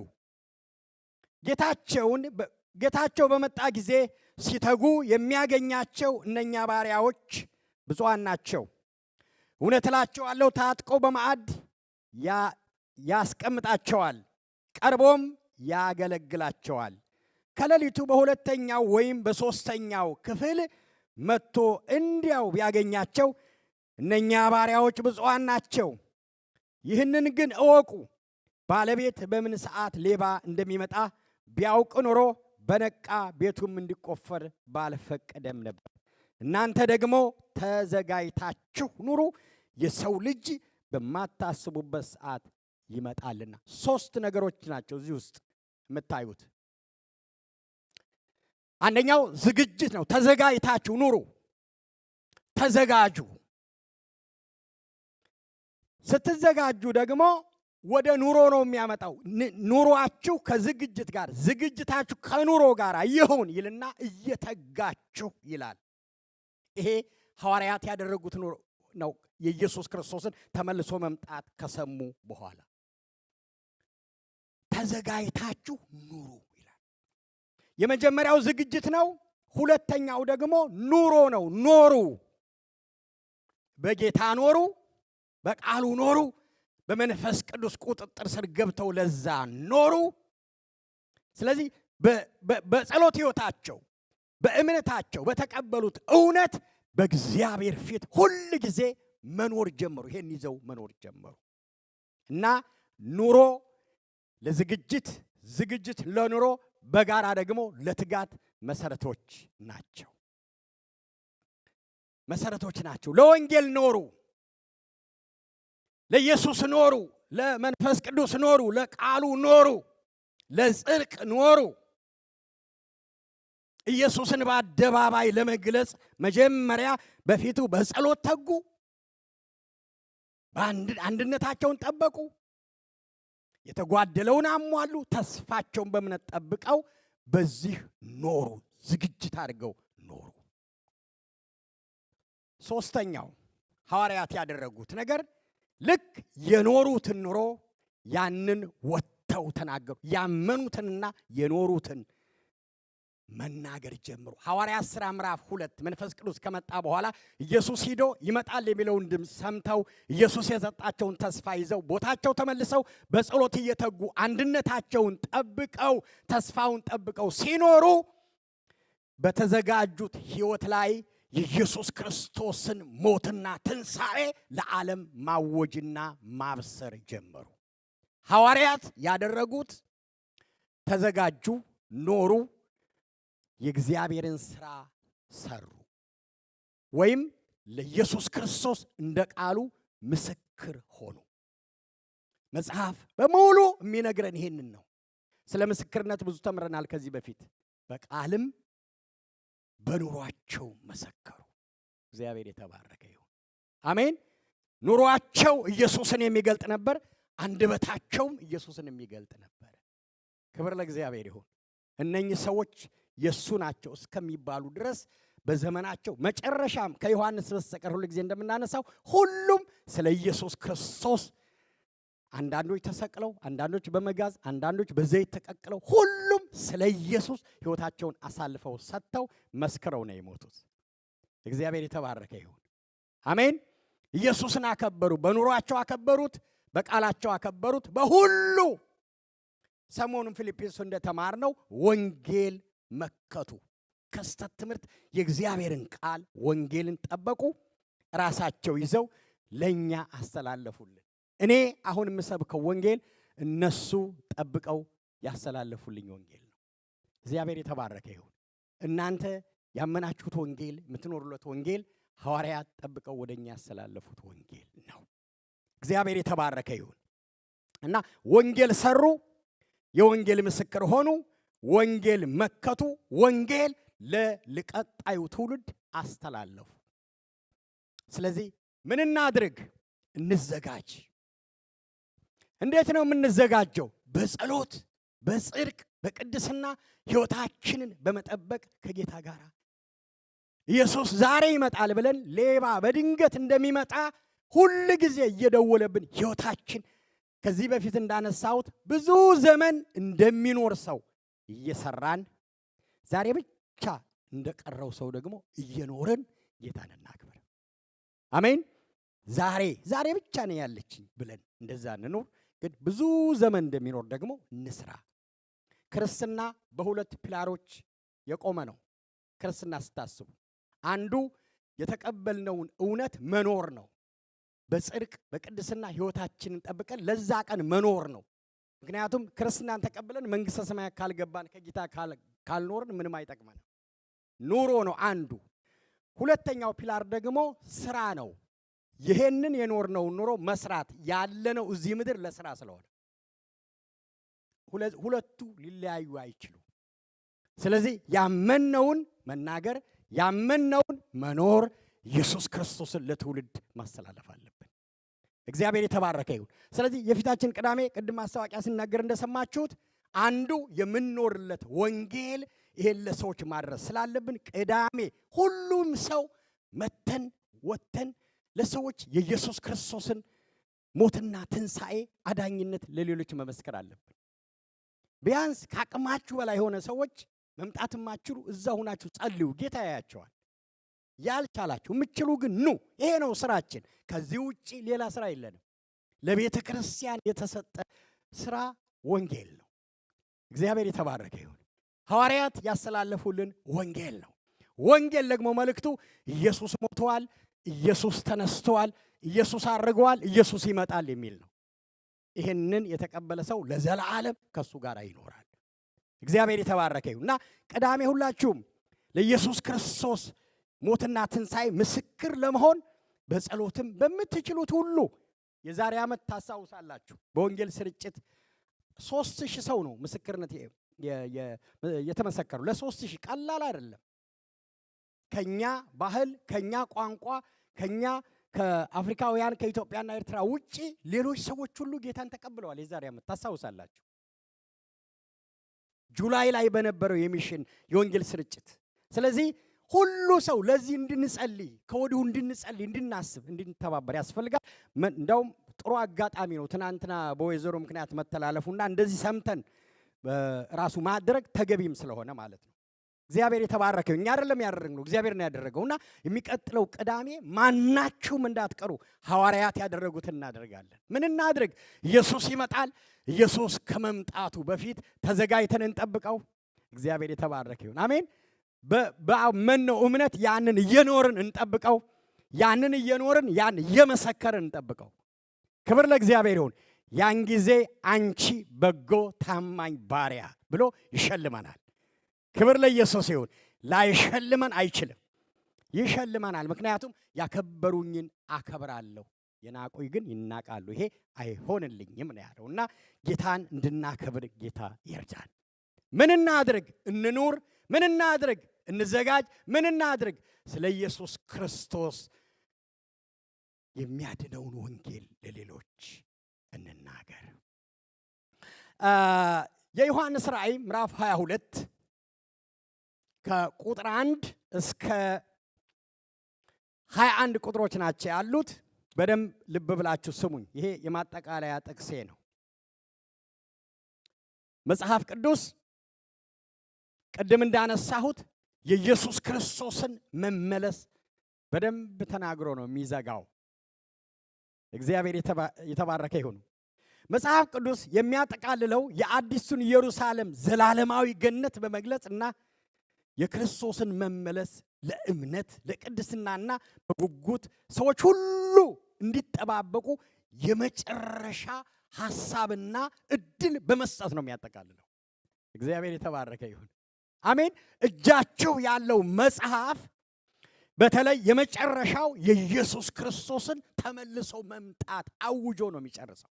ጌታቸው በመጣ ጊዜ ሲተጉ የሚያገኛቸው እነኛ ባሪያዎች ብፁዓን ናቸው። እውነት እላችኋለሁ ታጥቀው በማዕድ ያስቀምጣቸዋል፣ ቀርቦም ያገለግላቸዋል። ከሌሊቱ በሁለተኛው ወይም በሦስተኛው ክፍል መጥቶ እንዲያው ቢያገኛቸው እነኛ ባሪያዎች ብፁዓን ናቸው። ይህንን ግን እወቁ፣ ባለቤት በምን ሰዓት ሌባ እንደሚመጣ ቢያውቅ ኖሮ በነቃ ቤቱም እንዲቆፈር ባልፈቀደም ነበር። እናንተ ደግሞ ተዘጋጅታችሁ ኑሩ፣ የሰው ልጅ በማታስቡበት ሰዓት ይመጣልና። 3 ነገሮች ናቸው እዚህ ውስጥ የምታዩት። አንደኛው ዝግጅት ነው። ተዘጋጅታችሁ ኑሩ፣ ተዘጋጁ። ስትዘጋጁ ደግሞ ወደ ኑሮ ነው የሚያመጣው። ኑሮአችሁ ከዝግጅት ጋር፣ ዝግጅታችሁ ከኑሮ ጋር ይሁን ይልና እየተጋችሁ ይላል። ይሄ ሐዋርያት ያደረጉት ኑሮ ነው። የኢየሱስ ክርስቶስን ተመልሶ መምጣት ከሰሙ በኋላ ተዘጋጅታችሁ ኑሩ ይላል። የመጀመሪያው ዝግጅት ነው። ሁለተኛው ደግሞ ኑሮ ነው። ኖሩ፣ በጌታ ኖሩ፣ በቃሉ ኖሩ፣ በመንፈስ ቅዱስ ቁጥጥር ስር ገብተው ለዛ ኖሩ። ስለዚህ በጸሎት ሕይወታቸው፣ በእምነታቸው በተቀበሉት እውነት በእግዚአብሔር ፊት ሁል ጊዜ መኖር ጀመሩ። ይሄን ይዘው መኖር ጀመሩ እና ኑሮ ለዝግጅት፣ ዝግጅት ለኑሮ፣ በጋራ ደግሞ ለትጋት መሰረቶች ናቸው። መሰረቶች ናቸው። ለወንጌል ኖሩ፣ ለኢየሱስ ኖሩ፣ ለመንፈስ ቅዱስ ኖሩ፣ ለቃሉ ኖሩ፣ ለጽድቅ ኖሩ። ኢየሱስን በአደባባይ ለመግለጽ መጀመሪያ በፊቱ በጸሎት ተጉ፣ አንድነታቸውን ጠበቁ፣ የተጓደለውን አሟሉ፣ ተስፋቸውን በእምነት ጠብቀው በዚህ ኖሩ፣ ዝግጅት አድርገው ኖሩ። ሶስተኛው ሐዋርያት ያደረጉት ነገር ልክ የኖሩትን ኑሮ ያንን ወጥተው ተናገሩ። ያመኑትንና የኖሩትን መናገር ጀምሩ። ሐዋርያት ሥራ ምዕራፍ 2 መንፈስ ቅዱስ ከመጣ በኋላ ኢየሱስ ሂዶ ይመጣል የሚለውን ድምፅ ሰምተው ኢየሱስ የሰጣቸውን ተስፋ ይዘው ቦታቸው ተመልሰው በጸሎት እየተጉ አንድነታቸውን ጠብቀው ተስፋውን ጠብቀው ሲኖሩ በተዘጋጁት ሕይወት ላይ የኢየሱስ ክርስቶስን ሞትና ትንሣኤ ለዓለም ማወጅና ማብሰር ጀመሩ። ሐዋርያት ያደረጉት ተዘጋጁ፣ ኖሩ፣ የእግዚአብሔርን ሥራ ሰሩ። ወይም ለኢየሱስ ክርስቶስ እንደ ቃሉ ምስክር ሆኑ። መጽሐፍ በሙሉ የሚነግረን ይሄንን ነው። ስለ ምስክርነት ብዙ ተምረናል ከዚህ በፊት። በቃልም በኑሯቸው መሰከሩ። እግዚአብሔር የተባረከ ይሁን። አሜን። ኑሯቸው ኢየሱስን የሚገልጥ ነበር። አንደበታቸውም ኢየሱስን የሚገልጥ ነበር። ክብር ለእግዚአብሔር ይሁን። እነኚህ ሰዎች የሱ ናቸው እስከሚባሉ ድረስ በዘመናቸው መጨረሻም ከዮሐንስ በስተቀር ሁሉ ጊዜ እንደምናነሳው ሁሉም ስለ ኢየሱስ ክርስቶስ አንዳንዶች ተሰቅለው፣ አንዳንዶች በመጋዝ፣ አንዳንዶች በዘይት ተቀቅለው ሁሉም ስለ ኢየሱስ ሕይወታቸውን አሳልፈው ሰጥተው መስክረው ነው የሞቱት። እግዚአብሔር የተባረከ ይሁን። አሜን። ኢየሱስን አከበሩ። በኑሯቸው አከበሩት፣ በቃላቸው አከበሩት፣ በሁሉ ሰሞኑን ፊልጵስዩስ እንደተማርነው ወንጌል መከቱ። ከስተት ትምህርት የእግዚአብሔርን ቃል ወንጌልን ጠበቁ፣ ራሳቸው ይዘው ለኛ አስተላለፉልን። እኔ አሁን የምሰብከው ወንጌል እነሱ ጠብቀው ያስተላለፉልኝ ወንጌል ነው። እግዚአብሔር የተባረከ ይሁን። እናንተ ያመናችሁት ወንጌል፣ የምትኖሩለት ወንጌል ሐዋርያት ጠብቀው ወደኛ ያስተላለፉት ወንጌል ነው። እግዚአብሔር የተባረከ ይሁን እና ወንጌል ሰሩ፣ የወንጌል ምስክር ሆኑ፣ ወንጌል መከቱ፣ ወንጌል ለቀጣዩ ትውልድ አስተላለፉ። ስለዚህ ምን እናድርግ? እንዘጋጅ። እንዴት ነው የምንዘጋጀው? በጸሎት፣ በጽድቅ፣ በቅድስና ሕይወታችንን በመጠበቅ ከጌታ ጋር ኢየሱስ ዛሬ ይመጣል ብለን ሌባ በድንገት እንደሚመጣ ሁል ጊዜ እየደወለብን ሕይወታችን ከዚህ በፊት እንዳነሳሁት ብዙ ዘመን እንደሚኖር ሰው እየሰራን ዛሬ ብቻ እንደቀረው ሰው ደግሞ እየኖርን ጌታን እናክብር። አሜን። ዛሬ ብቻ ነው ያለችኝ ብለን እንደዛ እንኖር። ግን ብዙ ዘመን እንደሚኖር ደግሞ እንስራ። ክርስትና በሁለት ፒላሮች የቆመ ነው። ክርስትና ስታስቡ አንዱ የተቀበልነውን እውነት መኖር ነው። በጽድቅ በቅድስና ሕይወታችንን ጠብቀን ለዛ ቀን መኖር ነው። ምክንያቱም ክርስትናን ተቀብለን መንግሥተ ሰማያት ካልገባን ከጌታ ካልኖርን ምንም አይጠቅመንም። ኑሮ ነው አንዱ። ሁለተኛው ፒላር ደግሞ ስራ ነው። ይሄንን የኖርነውን ኑሮ መስራት ያለነው እዚህ ምድር ለስራ ስለሆነ ሁለቱ ሊለያዩ አይችሉም። ስለዚህ ያመነውን መናገር፣ ያመነውን መኖር፣ ኢየሱስ ክርስቶስን ለትውልድ ማስተላለፍ አለብን። እግዚአብሔር የተባረከ ይሁን። ስለዚህ የፊታችን ቅዳሜ ቅድም ማስታወቂያ ሲናገር እንደሰማችሁት አንዱ የምንኖርለት ወንጌል ይሄን ለሰዎች ማድረስ ስላለብን ቅዳሜ ሁሉም ሰው መተን ወተን ለሰዎች የኢየሱስ ክርስቶስን ሞትና ትንሣኤ አዳኝነት ለሌሎች መመስከር አለብን። ቢያንስ ከአቅማችሁ በላይ የሆነ ሰዎች መምጣት የማትችሉ እዛ ሁናችሁ ጸልዩ፣ ጌታ ያያቸዋል። ያልቻላችሁ የምትችሉ ግን ኑ። ይሄ ነው ስራችን። ከዚህ ውጪ ሌላ ስራ የለንም። ለቤተ ክርስቲያን የተሰጠ ስራ ወንጌል ነው። እግዚአብሔር የተባረከ ይሁን። ሐዋርያት ያስተላለፉልን ወንጌል ነው። ወንጌል ደግሞ መልእክቱ ኢየሱስ ሞተዋል፣ ኢየሱስ ተነስተዋል፣ ኢየሱስ አድርገዋል፣ ኢየሱስ ይመጣል የሚል ነው። ይህንን የተቀበለ ሰው ለዘላለም ከሱ ጋር ይኖራል። እግዚአብሔር የተባረከ ይሁን እና ቅዳሜ ሁላችሁም ለኢየሱስ ክርስቶስ ሞትና ትንሣኤ ምስክር ለመሆን በጸሎትም በምትችሉት ሁሉ የዛሬ ዓመት ታስታውሳላችሁ በወንጌል ስርጭት 3000 ሰው ነው ምስክርነት የተመሰከሩ። ለ3000 ቀላል አይደለም። ከኛ ባህል፣ ከኛ ቋንቋ፣ ከኛ ከአፍሪካውያን ከኢትዮጵያና ኤርትራ ውጪ ሌሎች ሰዎች ሁሉ ጌታን ተቀብለዋል። የዛሬ ዓመት ታስታውሳላችሁ ጁላይ ላይ በነበረው የሚሽን የወንጌል ስርጭት። ስለዚህ ሁሉ ሰው ለዚህ እንድንጸልይ ከወዲሁ እንድንጸልይ፣ እንድናስብ፣ እንድንተባበር ያስፈልጋል። እንደውም ጥሩ አጋጣሚ ነው ትናንትና በወይዘሮ ምክንያት መተላለፉና እንደዚህ ሰምተን ራሱ ማድረግ ተገቢም ስለሆነ ማለት ነው። እግዚአብሔር የተባረከው እኛ አይደለም ያደረግነው፣ እግዚአብሔር ነው ያደረገውና የሚቀጥለው ቅዳሜ ማናችሁም እንዳትቀሩ ሐዋርያት ያደረጉትን እናደርጋለን። ምን እናድርግ? ኢየሱስ ይመጣል። ኢየሱስ ከመምጣቱ በፊት ተዘጋጅተን እንጠብቀው። እግዚአብሔር የተባረከ ይሁን። አሜን። በመነው እምነት ያንን እየኖርን እንጠብቀው። ያንን እየኖርን ያን እየመሰከርን እንጠብቀው። ክብር ለእግዚአብሔር ይሁን። ያን ጊዜ አንቺ በጎ ታማኝ ባሪያ ብሎ ይሸልመናል። ክብር ለኢየሱስ ይሁን። ላይሸልመን አይችልም፣ ይሸልመናል። ምክንያቱም ያከበሩኝን አከብራለሁ፣ የናቁኝ ግን ይናቃሉ። ይሄ አይሆንልኝም ነው ያለውና ጌታን እንድናከብር ጌታ ይርዳን። ምን እናድርግ? እንኑር። ምን እናድርግ? እንዘጋጅ። ምን እናድርግ? ስለ ኢየሱስ ክርስቶስ የሚያድነውን ወንጌል ለሌሎች እንናገር። የዮሐንስ ራእይ ምዕራፍ 22 ከቁጥር 1 እስከ 21 ቁጥሮች ናቸው ያሉት። በደንብ ልብ ብላችሁ ስሙኝ። ይሄ የማጠቃለያ ጥቅሴ ነው። መጽሐፍ ቅዱስ ቅድም እንዳነሳሁት የኢየሱስ ክርስቶስን መመለስ በደንብ ተናግሮ ነው የሚዘጋው። እግዚአብሔር የተባረከ ይሁን። መጽሐፍ ቅዱስ የሚያጠቃልለው የአዲሱን ኢየሩሳሌም ዘላለማዊ ገነት በመግለጽ እና የክርስቶስን መመለስ ለእምነት ለቅድስናና በጉጉት ሰዎች ሁሉ እንዲጠባበቁ የመጨረሻ ሐሳብና እድል በመስጠት ነው የሚያጠቃልለው። እግዚአብሔር የተባረከ ይሁን። አሜን። እጃችሁ ያለው መጽሐፍ በተለይ የመጨረሻው የኢየሱስ ክርስቶስን ተመልሶ መምጣት አውጆ ነው የሚጨርሰው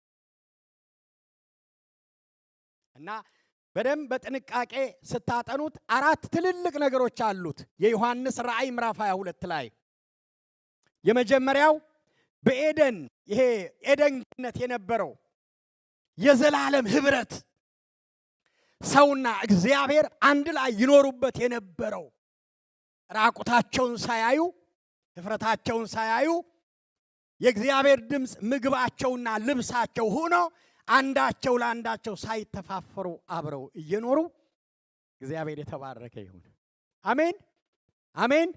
እና በደንብ በጥንቃቄ ስታጠኑት 4 ትልልቅ ነገሮች አሉት። የዮሐንስ ራእይ ምዕራፍ 22 ላይ የመጀመሪያው በኤደን ይሄ ኤደን ገነት የነበረው የዘላለም ህብረት ሰውና እግዚአብሔር አንድ ላይ ይኖሩበት የነበረው ራቁታቸውን ሳያዩ ህፍረታቸውን ሳያዩ የእግዚአብሔር ድምፅ ምግባቸውና ልብሳቸው ሆኖ አንዳቸው ለአንዳቸው ሳይተፋፈሩ አብረው እየኖሩ እግዚአብሔር የተባረከ ይሁን። አሜን አሜን።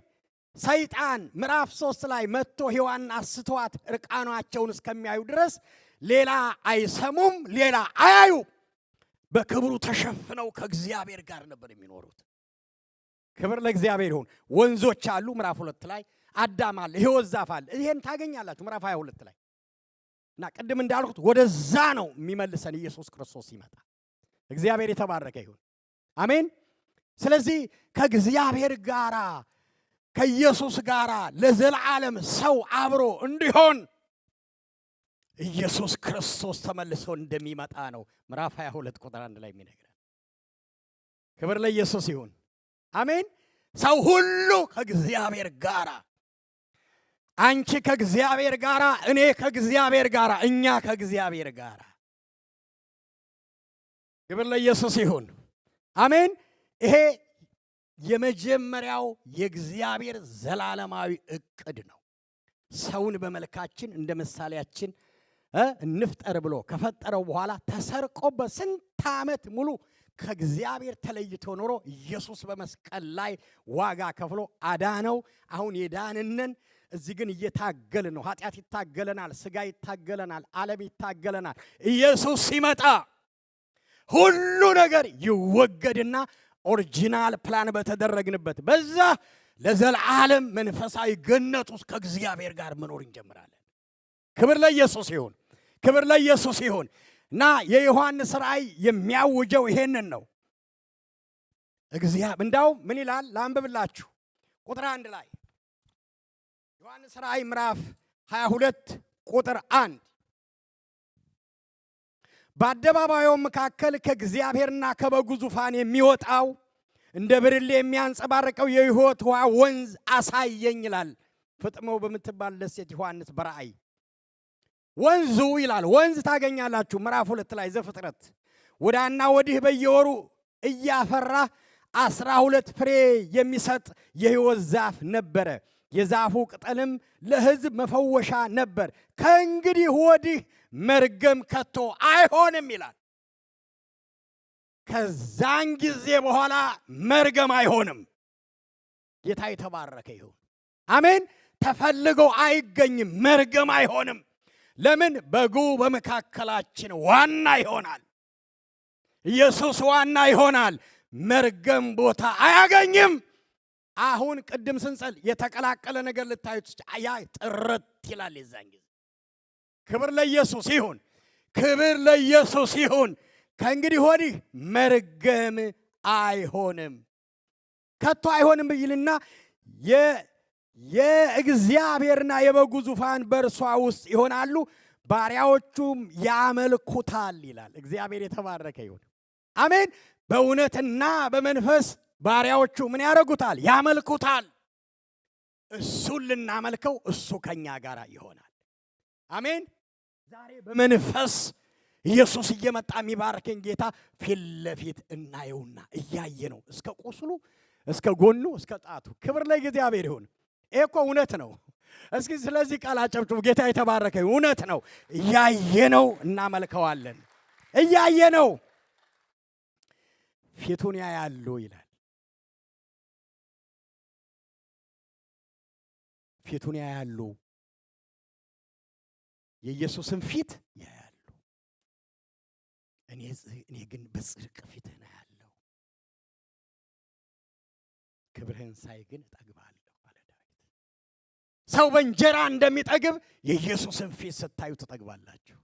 ሰይጣን ምዕራፍ 3 ላይ መጥቶ ሔዋንን አስተዋት እርቃናቸውን እስከሚያዩ ድረስ ሌላ አይሰሙም፣ ሌላ አያዩ። በክብሩ ተሸፍነው ከእግዚአብሔር ጋር ነበር የሚኖሩት። ክብር ለእግዚአብሔር ይሁን። ወንዞች አሉ ምዕራፍ 2 ላይ፣ አዳም አለ፣ ሕይወት ዛፍ አለ። ይሄን ታገኛላችሁ ምዕራፍ 22 ላይ እና ቅድም እንዳልኩት ወደዛ ነው የሚመልሰን ኢየሱስ ክርስቶስ ሲመጣ። እግዚአብሔር የተባረከ ይሁን። አሜን። ስለዚህ ከእግዚአብሔር ጋራ ከኢየሱስ ጋራ ለዘላለም ሰው አብሮ እንዲሆን ኢየሱስ ክርስቶስ ተመልሶ እንደሚመጣ ነው ምዕራፍ 22 ቁጥር 1 ላይ የሚነግረን። ክብር ለኢየሱስ ይሁን። አሜን። ሰው ሁሉ ከእግዚአብሔር ጋራ፣ አንቺ ከእግዚአብሔር ጋራ፣ እኔ ከእግዚአብሔር ጋራ፣ እኛ ከእግዚአብሔር ጋራ። ክብር ለኢየሱስ ይሁን። አሜን። ይሄ የመጀመሪያው የእግዚአብሔር ዘላለማዊ እቅድ ነው። ሰውን በመልካችን እንደ ምሳሌያችን እንፍጠር ብሎ ከፈጠረው በኋላ ተሰርቆ በስንት ዓመት ሙሉ ከእግዚአብሔር ተለይቶ ኖሮ ኢየሱስ በመስቀል ላይ ዋጋ ከፍሎ አዳነው። አሁን የዳንነን እዚህ ግን እየታገልን ነው። ኃጢአት ይታገለናል፣ ሥጋ ይታገለናል፣ ዓለም ይታገለናል። ኢየሱስ ሲመጣ ሁሉ ነገር ይወገድና ኦሪጂናል ፕላን በተደረግንበት በዛ ለዘላለም መንፈሳዊ ገነት ውስጥ ከእግዚአብሔር ጋር መኖር እንጀምራለን። ክብር ለኢየሱስ ይሁን። ክብር ለኢየሱስ ይሁን። እና የዮሐንስ ራእይ የሚያውጀው ይሄንን ነው። እግዚአብሔር እንዳው ምን ይላል? ላንብብላችሁ ቁጥር 1 ላይ ዮሐንስ ራእይ ምዕራፍ 22 ቁጥር 1 በአደባባዩ መካከል ከእግዚአብሔርና ከበጉ ዙፋን የሚወጣው እንደ ብርሌ የሚያንጸባርቀው የሕይወት ውሃ ወንዝ አሳየኝ ይላል። ፍጥሞ በምትባል ደሴት ዮሐንስ በራእይ ወንዙ ይላል። ወንዝ ታገኛላችሁ ምዕራፍ 2 ላይ ዘፍጥረት። ወዳና ወዲህ በየወሩ እያፈራ 12 ፍሬ የሚሰጥ የሕይወት ዛፍ ነበረ። የዛፉ ቅጠልም ለሕዝብ መፈወሻ ነበር። ከእንግዲህ ወዲህ መርገም ከቶ አይሆንም ይላል። ከዛን ጊዜ በኋላ መርገም አይሆንም። ጌታ የተባረከ ይሁን። አሜን። ተፈልጎ አይገኝም፣ መርገም አይሆንም። ለምን? በጉ በመካከላችን ዋና ይሆናል። ኢየሱስ ዋና ይሆናል። መርገም ቦታ አያገኝም። አሁን ቅድም ስንጸል የተቀላቀለ ነገር ልታዩት ያ ጥርት ይላል። የዛን ጊዜ ክብር ለኢየሱስ ይሁን፣ ክብር ለኢየሱስ ይሁን። ከእንግዲህ ወዲህ መርገም አይሆንም፣ ከቶ አይሆንም ይልና የእግዚአብሔርና የበጉ ዙፋን በእርሷ ውስጥ ይሆናሉ፣ ባሪያዎቹም ያመልኩታል ይላል። እግዚአብሔር የተባረከ ይሁን። አሜን። በእውነትና በመንፈስ ባሪያዎቹ ምን ያደርጉታል? ያመልኩታል። እሱን ልናመልከው እሱ ከኛ ጋር ይሆናል። አሜን። ዛሬ በመንፈስ ኢየሱስ እየመጣ የሚባርከን ጌታ ፊት ለፊት እናየውና እያየ ነው፣ እስከ ቁስሉ፣ እስከ ጎኑ፣ እስከ ጣቱ። ክብር ለእግዚአብሔር ይሁን። ይሄ እኮ እውነት ነው። እስኪ ስለዚህ ቃል አጨብጭቡ። ጌታ የተባረከ እውነት ነው። እያየነው እናመልከዋለን። እያየነው ፊቱን ያያሉ ይላል። ፊቱን ያያሉ፣ የኢየሱስን ፊት ያያሉ። እኔ ግን በጽድቅ ፊትህን አያለሁ፣ ክብርህን ሳይ ግን እጠግባለሁ አለ ዳዊት። ሰው በእንጀራ እንደሚጠግብ የኢየሱስን ፊት ስታዩ ትጠግባላችሁ።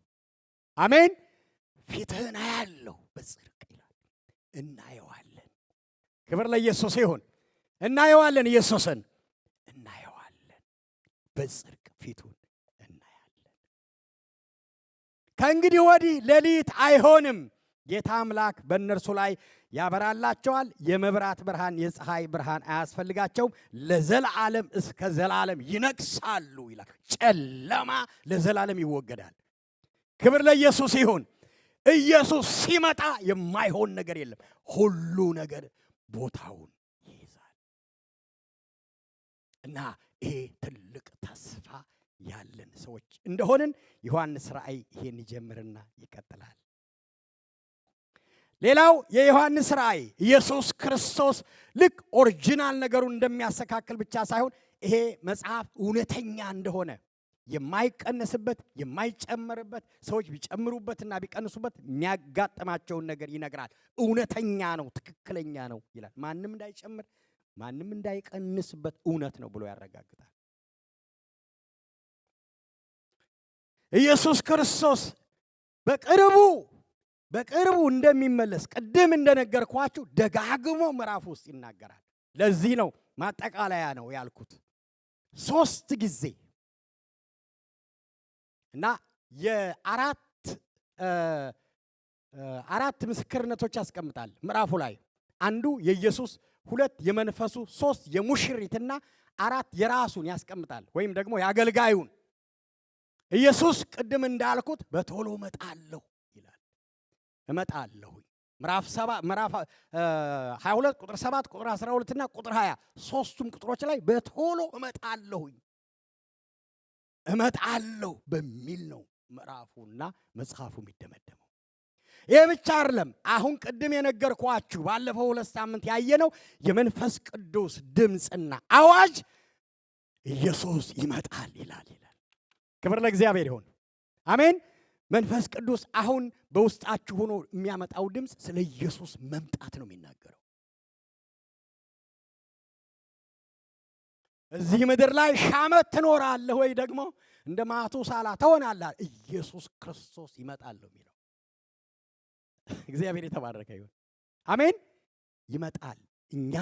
አሜን። ፊትህን አያለሁ በጽድቅ ይላል። እናየዋለን። ክብር ለኢየሱስ ይሁን። እናየዋለን፣ ኢየሱስን እናየዋለን፣ በጽድቅ ፊቱን እናያለን። ከእንግዲህ ወዲህ ሌሊት አይሆንም፣ ጌታ አምላክ በእነርሱ ላይ ያበራላቸዋል። የመብራት ብርሃን፣ የፀሐይ ብርሃን አያስፈልጋቸውም፣ ለዘላለም እስከ ዘላለም ይነግሳሉ ይላል። ጨለማ ለዘላለም ይወገዳል። ክብር ለኢየሱስ ይሁን። ኢየሱስ ሲመጣ የማይሆን ነገር የለም። ሁሉ ነገር ቦታውን ይይዛል እና ይሄ ትልቅ ተስፋ ያለን ሰዎች እንደሆንን ዮሐንስ ራእይ ይሄን ይጀምርና ይቀጥላል። ሌላው የዮሐንስ ራእይ ኢየሱስ ክርስቶስ ልክ ኦሪጂናል ነገሩን እንደሚያስተካክል ብቻ ሳይሆን ይሄ መጽሐፍ እውነተኛ እንደሆነ የማይቀነስበት የማይጨመርበት፣ ሰዎች ቢጨምሩበትና ቢቀንሱበት የሚያጋጥማቸውን ነገር ይነግራል። እውነተኛ ነው፣ ትክክለኛ ነው ይላል። ማንም እንዳይጨምር ማንም እንዳይቀንስበት እውነት ነው ብሎ ያረጋግጣል። ኢየሱስ ክርስቶስ በቅርቡ እንደሚመለስ ቅድም እንደነገርኳችሁ ደጋግሞ ምዕራፍ ውስጥ ይናገራል። ለዚህ ነው ማጠቃለያ ነው ያልኩት 3 ጊዜ እና የአራት ምስክርነቶች ያስቀምጣል ምዕራፉ ላይ። አንዱ የኢየሱስ፣ 2 የመንፈሱ፣ 3 የሙሽሪትና 4 የራሱን ያስቀምጣል፣ ወይም ደግሞ የአገልጋዩን። ኢየሱስ ቅድም እንዳልኩት በቶሎ እመጣለሁ ይላል። እመጣለሁ ምዕራፍ 22 ቁጥር 7 ቁጥር 12 እና ቁጥር 20 ሶስቱም ቁጥሮች ላይ በቶሎ እመጣለሁ በሚል ነው ምዕራፉና መጽሐፉ የሚደመደመው። ይሄ ብቻ አይደለም። አሁን ቅድም የነገርኳችሁ ባለፈው 2 ሳምንት ያየነው የመንፈስ ቅዱስ ድምፅና አዋጅ ኢየሱስ ይመጣል ይላል። ክብር ለእግዚአብሔር ይሁን። አሜን። መንፈስ ቅዱስ አሁን በውስጣችሁ ሆኖ የሚያመጣው ድምፅ ስለ ኢየሱስ መምጣት ነው የሚናገረው። እዚህ ምድር ላይ 1000 ዓመት ትኖራለህ ወይ ደግሞ እንደ ማቱሳላ ትሆናለህ፣ ኢየሱስ ክርስቶስ ይመጣል ነው የሚለው። እግዚአብሔር የተባረከ ይሁን። አሜን። ይመጣል። እኛ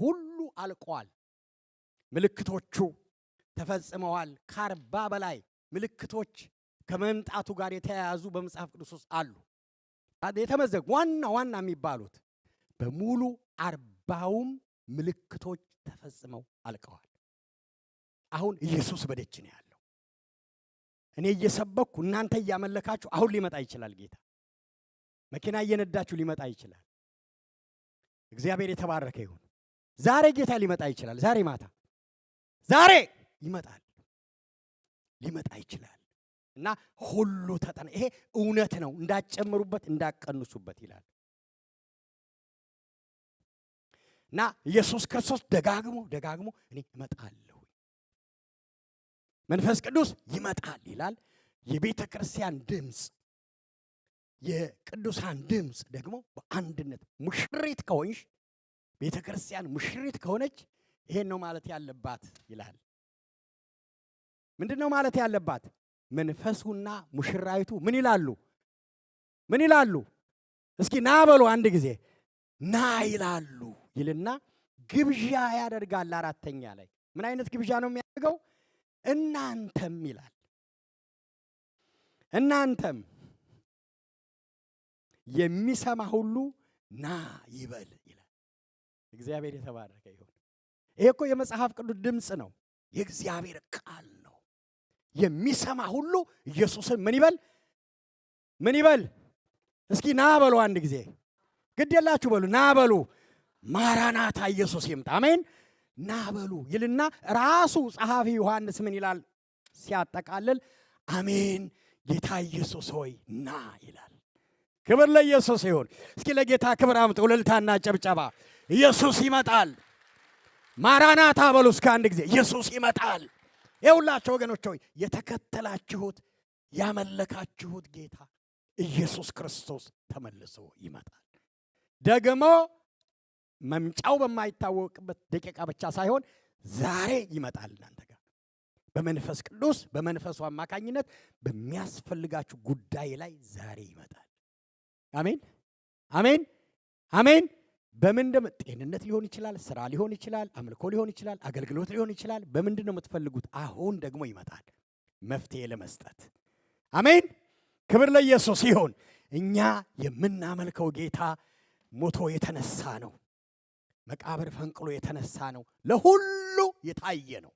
ሁሉ አልቋል። ምልክቶቹ ተፈጽመዋል። ከ40 በላይ ምልክቶች ከመምጣቱ ጋር የተያያዙ በመጽሐፍ ቅዱስ ውስጥ አሉ። የተመዘጉ ዋና የሚባሉት በሙሉ 40ውም ምልክቶች ተፈጽመው አልቀዋል። አሁን ኢየሱስ በደጅ ነው ያለው። እኔ እየሰበኩ እናንተ እያመለካችሁ አሁን ሊመጣ ይችላል ጌታ። መኪና እየነዳችሁ ሊመጣ ይችላል። እግዚአብሔር የተባረከ ይሁን። ዛሬ ጌታ ሊመጣ ይችላል። ዛሬ ማታ ዛሬ ይመጣል፣ ሊመጣ ይችላል እና ሁሉ ይሄ እውነት ነው፣ እንዳጨምሩበት እንዳቀንሱበት ይላል። እና ኢየሱስ ክርስቶስ ደጋግሞ እኔ እመጣለሁ፣ መንፈስ ቅዱስ ይመጣል ይላል። የቤተ ክርስቲያን ድምፅ፣ የቅዱሳን ድምፅ ደግሞ በአንድነት ሙሽሪት ከሆንሽ፣ ቤተ ክርስቲያን ሙሽሪት ከሆነች ይሄን ነው ማለት ያለባት ይላል። ምንድነው ማለት ያለባት? መንፈሱና ሙሽራይቱ ምን ይላሉ? ምን ይላሉ? እስኪ ና በሉ አንድ ጊዜ ና ይላሉ ይልና ግብዣ ያደርጋል። አራተኛ ላይ ምን አይነት ግብዣ ነው የሚያደርገው? እናንተም ይላል፣ እናንተም የሚሰማ ሁሉ ና ይበል ይላል። እግዚአብሔር የተባረከ ይሁን። ይሄ እኮ የመጽሐፍ ቅዱስ ድምፅ ነው፣ የእግዚአብሔር ቃል ነው። የሚሰማ ሁሉ ኢየሱስን ምን ይበል? ምን ይበል? እስኪ ና በሉ አንድ ጊዜ፣ ግድ የላችሁ በሉ፣ ና በሉ። ማራናታ ኢየሱስ ይምጣ። አሜን። ና በሉ ይልና ራሱ ጸሐፊ ዮሐንስ ምን ይላል ሲያጠቃልል? አሜን ጌታ ኢየሱስ ሆይ ና ይላል። ክብር ለኢየሱስ ይሁን። እስኪ ለጌታ ክብር አምጡ፣ እልልታና ጨብጨባ። ኢየሱስ ይመጣል። ማራናታ በሉ እስከ አንድ ጊዜ፣ ኢየሱስ ይመጣል። ይኸውላችሁ ወገኖች ሆይ የተከተላችሁት ያመለካችሁት ጌታ ኢየሱስ ክርስቶስ ተመልሶ ይመጣል። ደግሞ መምጫው በማይታወቅበት ደቂቃ ብቻ ሳይሆን ዛሬ ይመጣል። እናንተ ጋር በመንፈስ ቅዱስ በመንፈሱ አማካኝነት በሚያስፈልጋችሁ ጉዳይ ላይ ዛሬ ይመጣል። አሜን አሜን አሜን። በምንድን ጤንነት ሊሆን ይችላል፣ ስራ ሊሆን ይችላል፣ አምልኮ ሊሆን ይችላል፣ አገልግሎት ሊሆን ይችላል። በምንድን ነው የምትፈልጉት? አሁን ደግሞ ይመጣል መፍትሄ ለመስጠት። አሜን። ክብር ለኢየሱስ ይሁን። እኛ የምናመልከው ጌታ ሞቶ የተነሳ ነው። መቃብር ፈንቅሎ የተነሳ ነው። ለሁሉ የታየ ነው።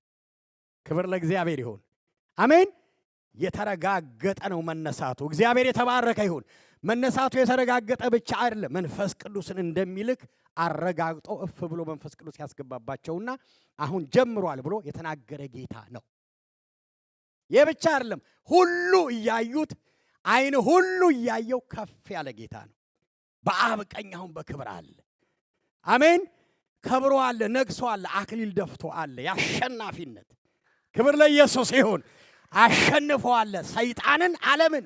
ክብር ለእግዚአብሔር ይሁን። አሜን። የተረጋገጠ ነው መነሳቱ። እግዚአብሔር የተባረከ ይሁን። መነሳቱ የተረጋገጠ ብቻ አይደለም፣ መንፈስ ቅዱስን እንደሚልክ አረጋግጦ እፍ ብሎ መንፈስ ቅዱስ ያስገባባቸውና አሁን ጀምሯል ብሎ የተናገረ ጌታ ነው። ይህ ብቻ አይደለም፣ ሁሉ እያዩት አይን ሁሉ እያየው ከፍ ያለ ጌታ ነው። በአብ ቀኝ አሁን በክብር አለ። አሜን። ከብሮ አለ፣ ነግሶ አለ፣ አክሊል ደፍቶ አለ። ያሸናፊነት ክብር ለኢየሱስ ይሁን። አሸንፎ አለ ሰይጣንን፣ ዓለምን።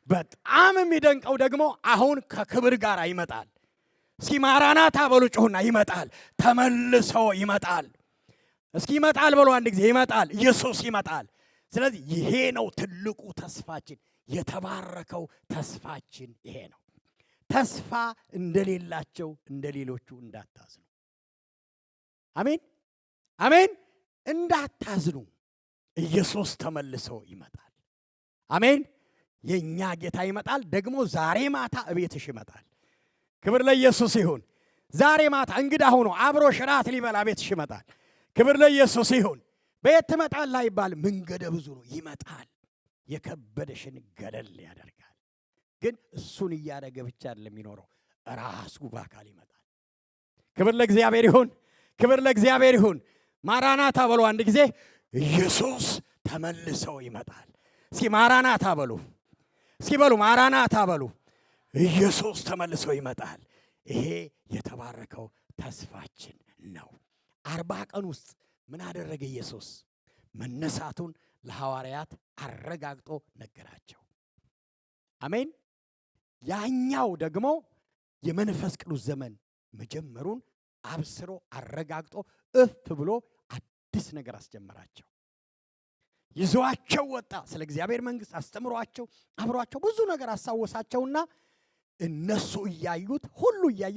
በጣም የሚደንቀው ደግሞ አሁን ከክብር ጋር ይመጣል። እስኪ ማራናታ በሉ ጩሁና፣ ይመጣል፣ ተመልሶ ይመጣል። እስኪ ይመጣል በሉ አንድ ጊዜ፣ ይመጣል፣ ኢየሱስ ይመጣል። ስለዚህ ይሄ ነው ትልቁ ተስፋችን፣ የተባረከው ተስፋችን ይሄ ነው። ተስፋ እንደሌላቸው እንደሌሎቹ እንዳታዝኑ። አሜን አሜን። እንዳታዝኑ፣ ኢየሱስ ተመልሶ ይመጣል። አሜን። የኛ ጌታ ይመጣል። ደግሞ ዛሬ ማታ እቤትሽ ይመጣል። ክብር ለኢየሱስ ይሁን። ዛሬ ማታ እንግዳ ሆኖ አብሮ ሽራት ሊበላ ቤትሽ ይመጣል። ክብር ለኢየሱስ ይሁን። በየት ትመጣለህ አይባል፣ መንገደ ብዙ ነው። ይመጣል፣ የከበደሽን ገለል ያደርጋል። ግን እሱን እያደረገ ብቻ አይደለም የሚኖረው፣ ራሱ በአካል ይመጣል። ክብር ለእግዚአብሔር ይሁን። ክብር ለእግዚአብሔር ይሁን። ማራናታ በሉ አንድ ጊዜ፣ ኢየሱስ ተመልሶ ይመጣል። እስኪ ማራናታ በሉ፣ እስኪ በሉ ማራናታ በሉ። ኢየሱስ ተመልሶ ይመጣል። ይሄ የተባረከው ተስፋችን ነው። 40 ቀን ውስጥ ምን አደረገ ኢየሱስ? መነሳቱን ለሐዋርያት አረጋግጦ ነገራቸው። አሜን። ያኛው ደግሞ የመንፈስ ቅዱስ ዘመን መጀመሩን አብስሮ አረጋግጦ እፍ ብሎ አዲስ ነገር አስጀመራቸው። ይዟቸው ወጣ። ስለ እግዚአብሔር መንግሥት አስተምሯቸው፣ አብሯቸው ብዙ ነገር አሳወሳቸውና እነሱ እያዩት ሁሉ እያዩ